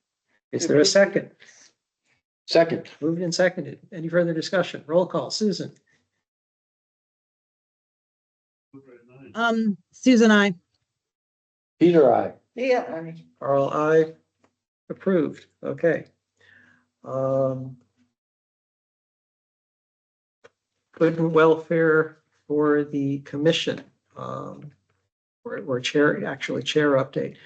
Is there a second? Second. Moved and seconded. Any further discussion? Roll call. Susan? Susan, I. Peter, I. Yeah, Carl, I. Approved. Okay. Good and welfare for the commission. Or chair update.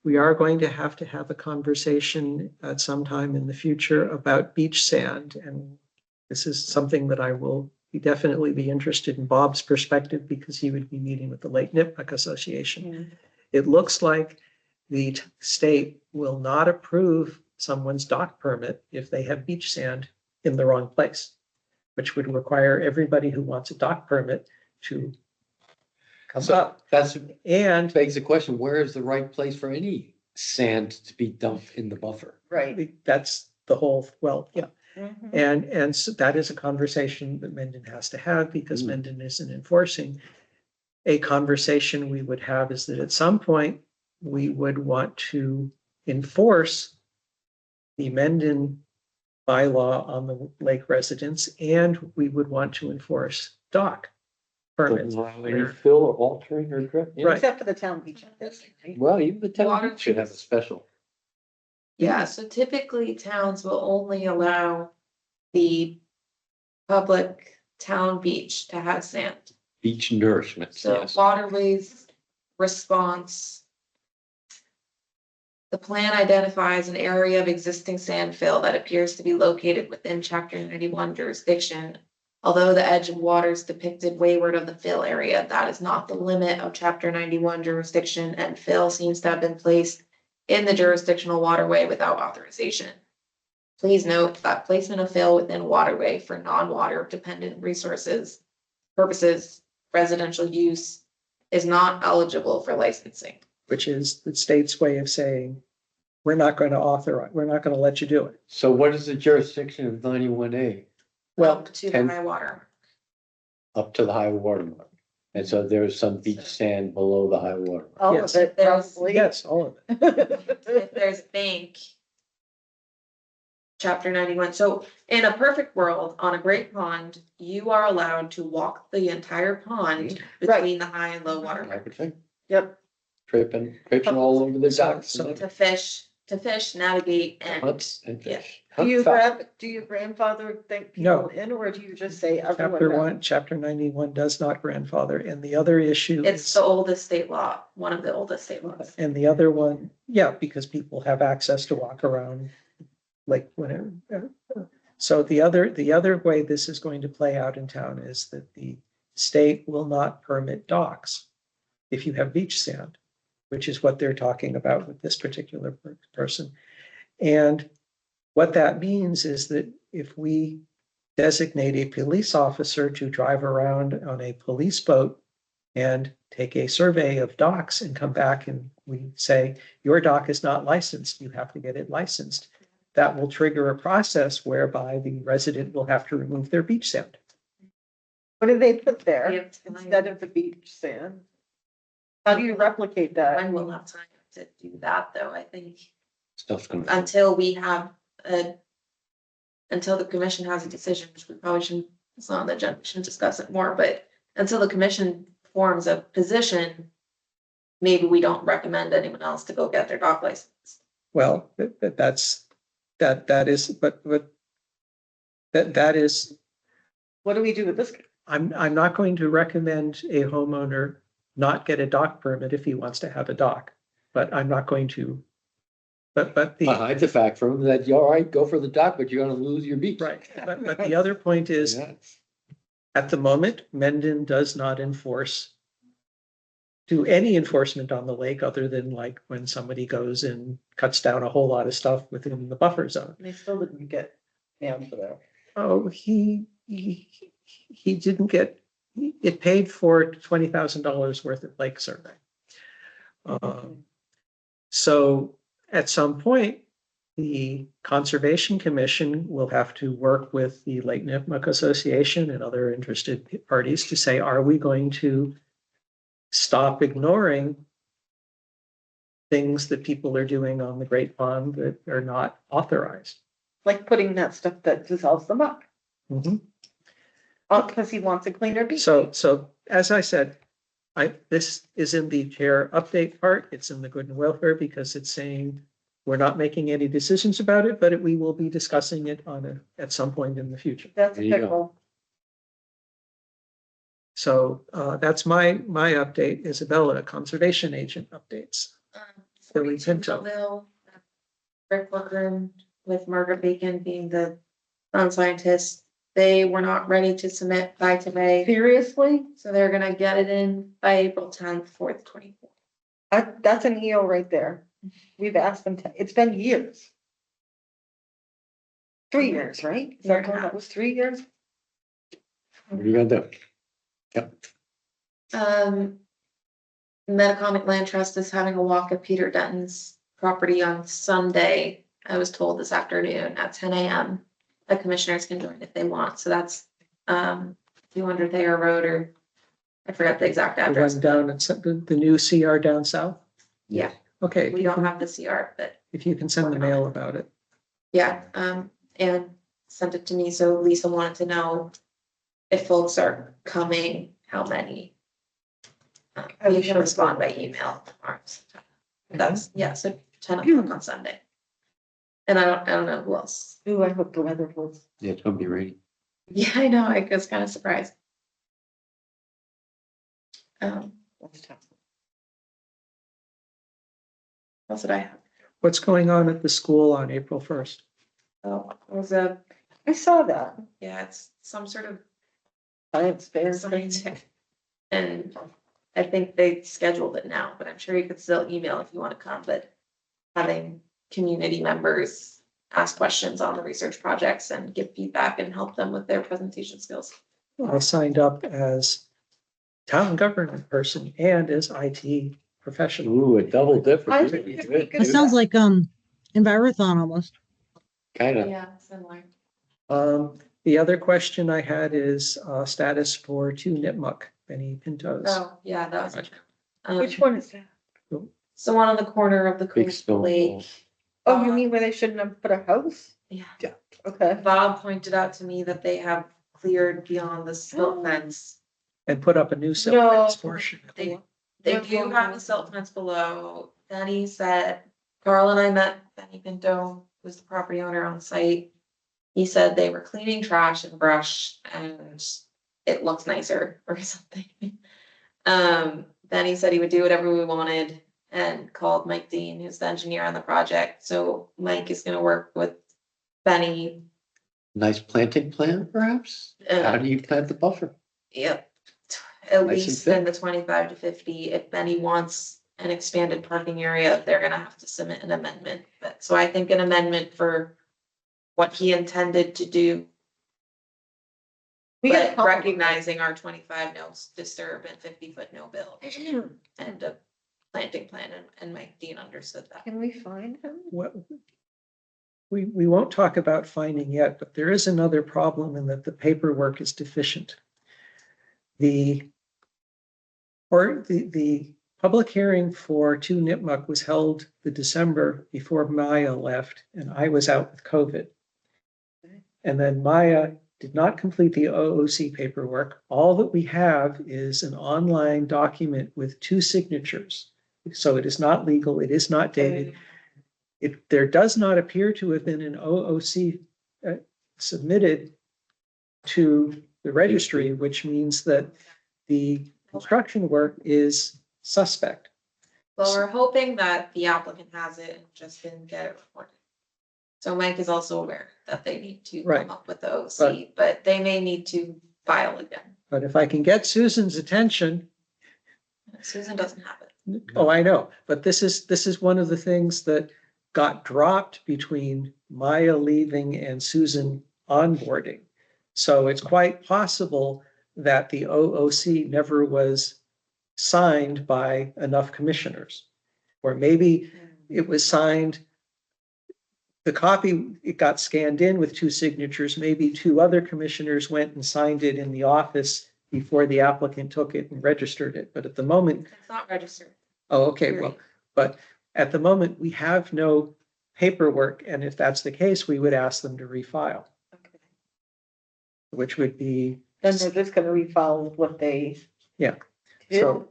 We are going to have a conversation at some time in the future about beach sand. And this is something that I will definitely be interested in Bob's perspective, because he would be meeting with the Lake Nipmuc Association. It looks like the state will not approve someone's dock permit if they have beach sand in the wrong place, which would require everybody who wants a dock permit to come up. That's, And begs the question, where is the right place for any sand to be dumped in the buffer? right. that's the whole, well, yeah. Mhm. And so that is a conversation that Mendon has to have, because Mendon isn't enforcing. A conversation we would have is that at some point, we would want to enforce the Mendon bylaw on the lake residents, and we would want to enforce dock permits. Any fill or altering or drift? Yeah. Right. Except for the town beach. Right? Well, even the town Water should have a special. Yeah, so typically towns will only allow the public town beach to have sand. Beach nourishment, So yes. waterways response. The plan identifies an area of existing sand fill that appears to be located within chapter 91 jurisdiction. Although the edge of waters depicted wayward of the fill area, that is not the limit of chapter 91 jurisdiction, and fill seems to have been placed in the jurisdictional waterway without authorization. Please note that placement of fill within waterway for non-water dependent resources purposes, residential use, is not eligible for licensing. Which is the state's way of saying, we're not going to let you do it. So what is the jurisdiction of 91A? Well, Up to 10 high water. Up to the high water mark? And so there's some beach sand below the high water. All Yes. of it, There's- probably. Yes, all of it. If there's a bank. Chapter 91. So in a perfect world, on a great pond, you are allowed to walk the entire pond Right. between the high and low water mark. Everything, Yep, tripping all over the docks. So- To fish, navigate, and Hunt and yeah. fish. do you Hunt do you grandfather think No. people in, or do you just say everyone? Chapter does? 1, Chapter 91 does not grandfather, and the other issue it's is, the oldest state law, one of the oldest state laws. and the other one, yeah, because people have access to walk around like whenever. So the other way this is going to play out in town is that the state will not permit docks if you have beach sand, which is what they're talking about with this particular person. And what that means is that if we designate a police officer to drive around on a police boat and take a survey of docks and come back and we say, your dock is not licensed, you have to get it licensed, that will trigger a process whereby the resident will have to remove their beach sand. What do they put We there have time. instead of the beach sand? How do you replicate that? When we'll have time to do that, though, I think, Stuff's gonna. until we have until the commission has a decision, which we probably shouldn't, it's not on the agenda, we shouldn't discuss it more, but until the commission forms a position, maybe we don't recommend anyone else to go get their dock license. Well, that is, What do we do with this? I'm not going to recommend a homeowner not get a dock permit if he wants to have a dock, but I'm not going to. But the, Hide the fact from them that you're all right, go for the dock, but you're gonna lose your beach. right, but the other point is, Yeah. at the moment, Mendon does not do any enforcement on the lake other than like when somebody goes and cuts down a whole lot of stuff within the buffer zone. They still didn't get down for that. Oh, he didn't get, it paid for $20,000 worth of lake survey. So at some point, the Conservation Commission will have to work with the Lake Nipmuc Association and other interested parties to say, are we going to stop ignoring things that people are doing on the Great Pond that are not authorized? Like putting that stuff that dissolves the muck, Mhm. because he wants a cleaner beach. So as I said, this is in the chair update part. It's in the good and welfare because it's saying we're not making any decisions about it, but we will be discussing it at some point in the future. That's a There you go. pickle. So that's my update. Isabella, conservation agent updates. Billy 42 Pinto. Millville, Brick workroom with Margaret Bacon being the sound scientist. They were not ready to submit by today, Seriously? so they're gonna get it in by April 10th for the 24th. That's an EO right there. We've asked them it's been years. 3 years, right? Is that when that was 3 years? What are you gonna do? Yep. Metacomet Land Trust is having a walk at Peter Denton's property on Sunday. I was told this afternoon at 10 a.m. The commissioners can join if they want, so that's 200 Thayer Road, or I forgot the exact The address. one down and the new CR down south. Yeah, Okay, we don't have the CR, but if you can send the mail about it. yeah, and sent it to me, so Lisa wanted to know if folks are coming, how many. You can respond by email tomorrow. That's, yeah, so 10 o'clock on Sunday. And I don't know who else. Ooh, I hope the weather holds. Yeah, it's gonna be rainy. Yeah, I know, I was kind of surprised. That's tough. What else did I have? What's going on at the school on April 1st? Oh, it was I saw that. yeah, it's some sort of Science fair. scientific. And I think they scheduled it now, but I'm sure you could still email if you want to come, but having community members ask questions on the research projects and give feedback and help them with their presentation skills. I signed up as town government person and as IT professional. Ooh, a double dipper. I Good, think if we good, could- It sounds like, Envirothon almost. Kinda. Yeah, similar. The other question I had is status for 2 Nipmuc. Benny Pinto's. Oh, yeah, that was. Project. Which one is that? So one on the corner of the Big coastal stone lake. wall. Oh, you mean where they shouldn't have put a house? Yeah. Okay. Bob pointed out to me that they have cleared beyond the silt fence. And put up a new silt No. fence portion. They do have a silt fence below. Benny said, Carl and I met Benny Pinto, who's the property owner on site. He said they were cleaning trash and brush and it looks nicer or something. Benny said he would do whatever we wanted and called Mike Dean, who's the engineer on the project. So Mike is gonna work with Benny. Nice planting plan, perhaps? How do you plant the buffer? Yep. At Nice and least in thick. the 25 to 50, if Benny wants an expanded parking area, they're gonna have to submit an amendment. But so I think an amendment for what he intended to do, We got a but couple. recognizing our 25 no disturb and 50-foot no build and a planting plan, and Mike Dean understood that. Can we find him? What, we won't talk about finding yet, but there is another problem in that the paperwork is deficient. The public hearing for 2 Nipmuc was held the December before Maya left, and I was out with COVID. And then Maya did not complete the OOC paperwork. All that we have is an online document with 2 signatures. So it is not legal, it is not dated. There does not appear to have been an OOC submitted to the registry, which means that the construction work is suspect. Well, we're hoping that the applicant has it and just didn't get it recorded. So Mike is also aware that they need to Right. come up with the OC, but they may need to file again. But if I can get Susan's attention, Susan doesn't have it. oh, I know, but this is one of the things that got dropped between Maya leaving and Susan onboarding. So it's quite possible that the OOC never was signed by enough commissioners. Or maybe it was signed, the copy, it got scanned in with 2 signatures, maybe 2 other commissioners went and signed it in the office before the applicant took it and registered it. But at the moment, It's not registered. oh, okay, well, but at the moment, we have no paperwork, and if that's the case, we would ask them to refile, Okay. which would be, Then they're just gonna refile what they. Yeah. did. So-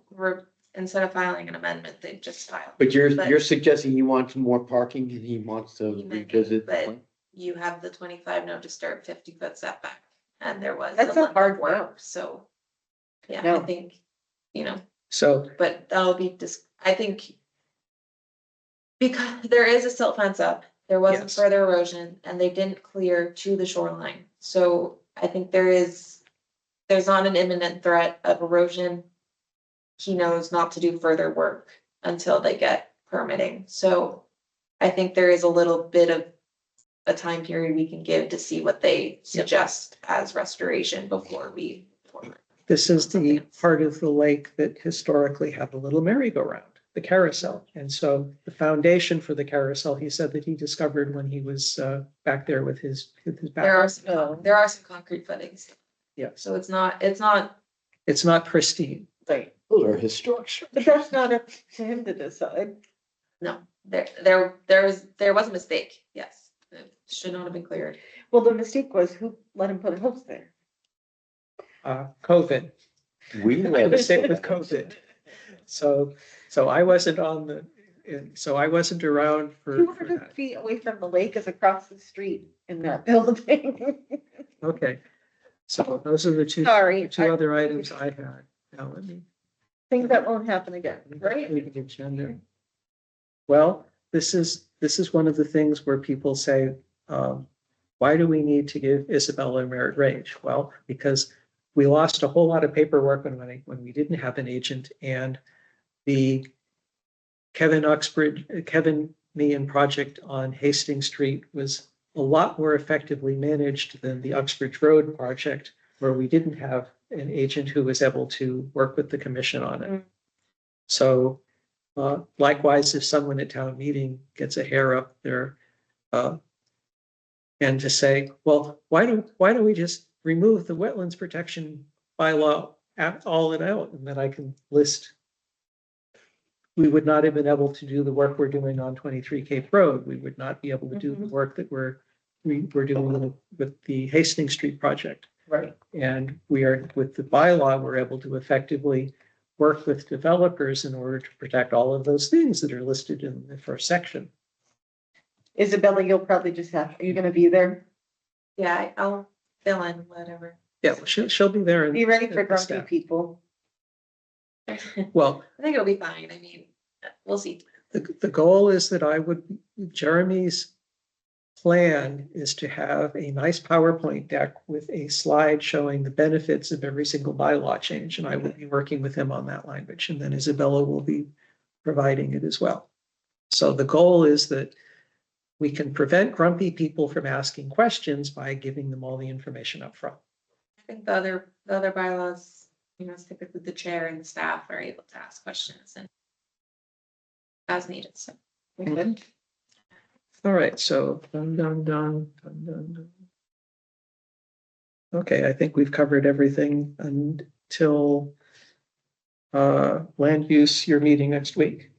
Instead of filing an amendment, they just filed. But you're But- suggesting he wants more parking and he wants to He may, revisit. the but- plan? You have the 25 no disturb 50-foot setback, and there was. That's a a limit hard work, no. So, yeah, No. I think, so, but that'll be I think. Because there is a silt fence up, there wasn't Yes. further erosion, and they didn't clear to the shoreline. So I think there's not an imminent threat of erosion. He knows not to do further work until they get permitting. So I think there is a little bit of a time period we can give to see what they suggest as restoration before we. this is the part of the lake that historically had a little merry-go-round, the carousel. And so the foundation for the carousel, he said that he discovered when he was back there with his There are back. there are some concrete footings, Yeah, so it's not. it's not pristine. Right, Those are his structure. but that's not up to him to decide. No, there was a mistake, yes, it should not have been cleared. Well, the mistake was who let him put a house there? COVID, We I let was it. sick with COVID. So I wasn't so I wasn't around for 200 that. feet away from the lake is across the street in that building. Okay, so those are the two Sorry, other items I had. Now let me. things that won't happen again, right? Read the agenda. Well, this is one of the things where people say, why do we need to give Isabella a merit raise? Well, because we lost a whole lot of paperwork when we didn't have an agent, and the Kevin Meehan project on Hastings Street was a lot more effectively managed than the Uxbridge Road project, where we didn't have an agent who was able to work with the commission on it. Mm. So likewise, if someone at town meeting gets a hair up there and to say, well, why don't we just remove the wetlands protection bylaw all it out, and then I can list. We would not have been able to do the work we're doing on 23 Cape Road. We would not be able to do the work that we're doing with the Hastings Street project. Right. And we are, with the bylaw, we're able to effectively work with developers in order to protect all of those things that are listed in the first section. Isabella, you'll probably just are you gonna be there? Yeah, I'll fill in whatever. Yeah, well, she'll be there. Be ready for at the grumpy staff. people. I Well, think it'll be fine. I mean, we'll see. the goal is that Jeremy's plan is to have a nice PowerPoint deck with a slide showing the benefits of every single bylaw change. And I will be working with him on that language. And then Isabella will be providing it as well. So the goal is that we can prevent grumpy people from asking questions by giving them all the information up front. I think the other bylaws, it's typically the chair and the staff are able to ask questions and as needed, so. we good. All right, so done. Okay, I think we've covered everything until land use, your meeting next week,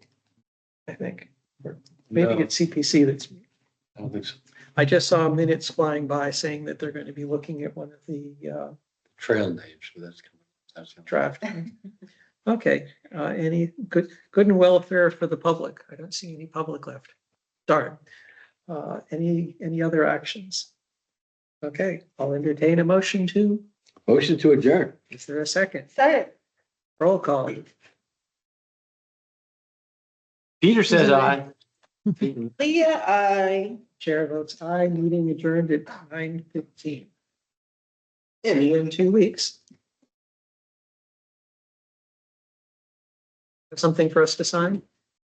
I think. Or maybe No. it's CPC that's. I don't think so. I just saw minutes flying by saying that they're going to be looking at one of the Trail names, but that's coming. draft. Okay, any good and welfare for the public? I don't see any public left. Darn. Any other actions? Okay, I'll entertain a motion to. Motion to adjourn. Is there a second? Say Roll call. Peter says aye. it. Leah, I. Chair votes aye. Meeting adjourned at 9:15. See you in 2 weeks. Something for us to sign?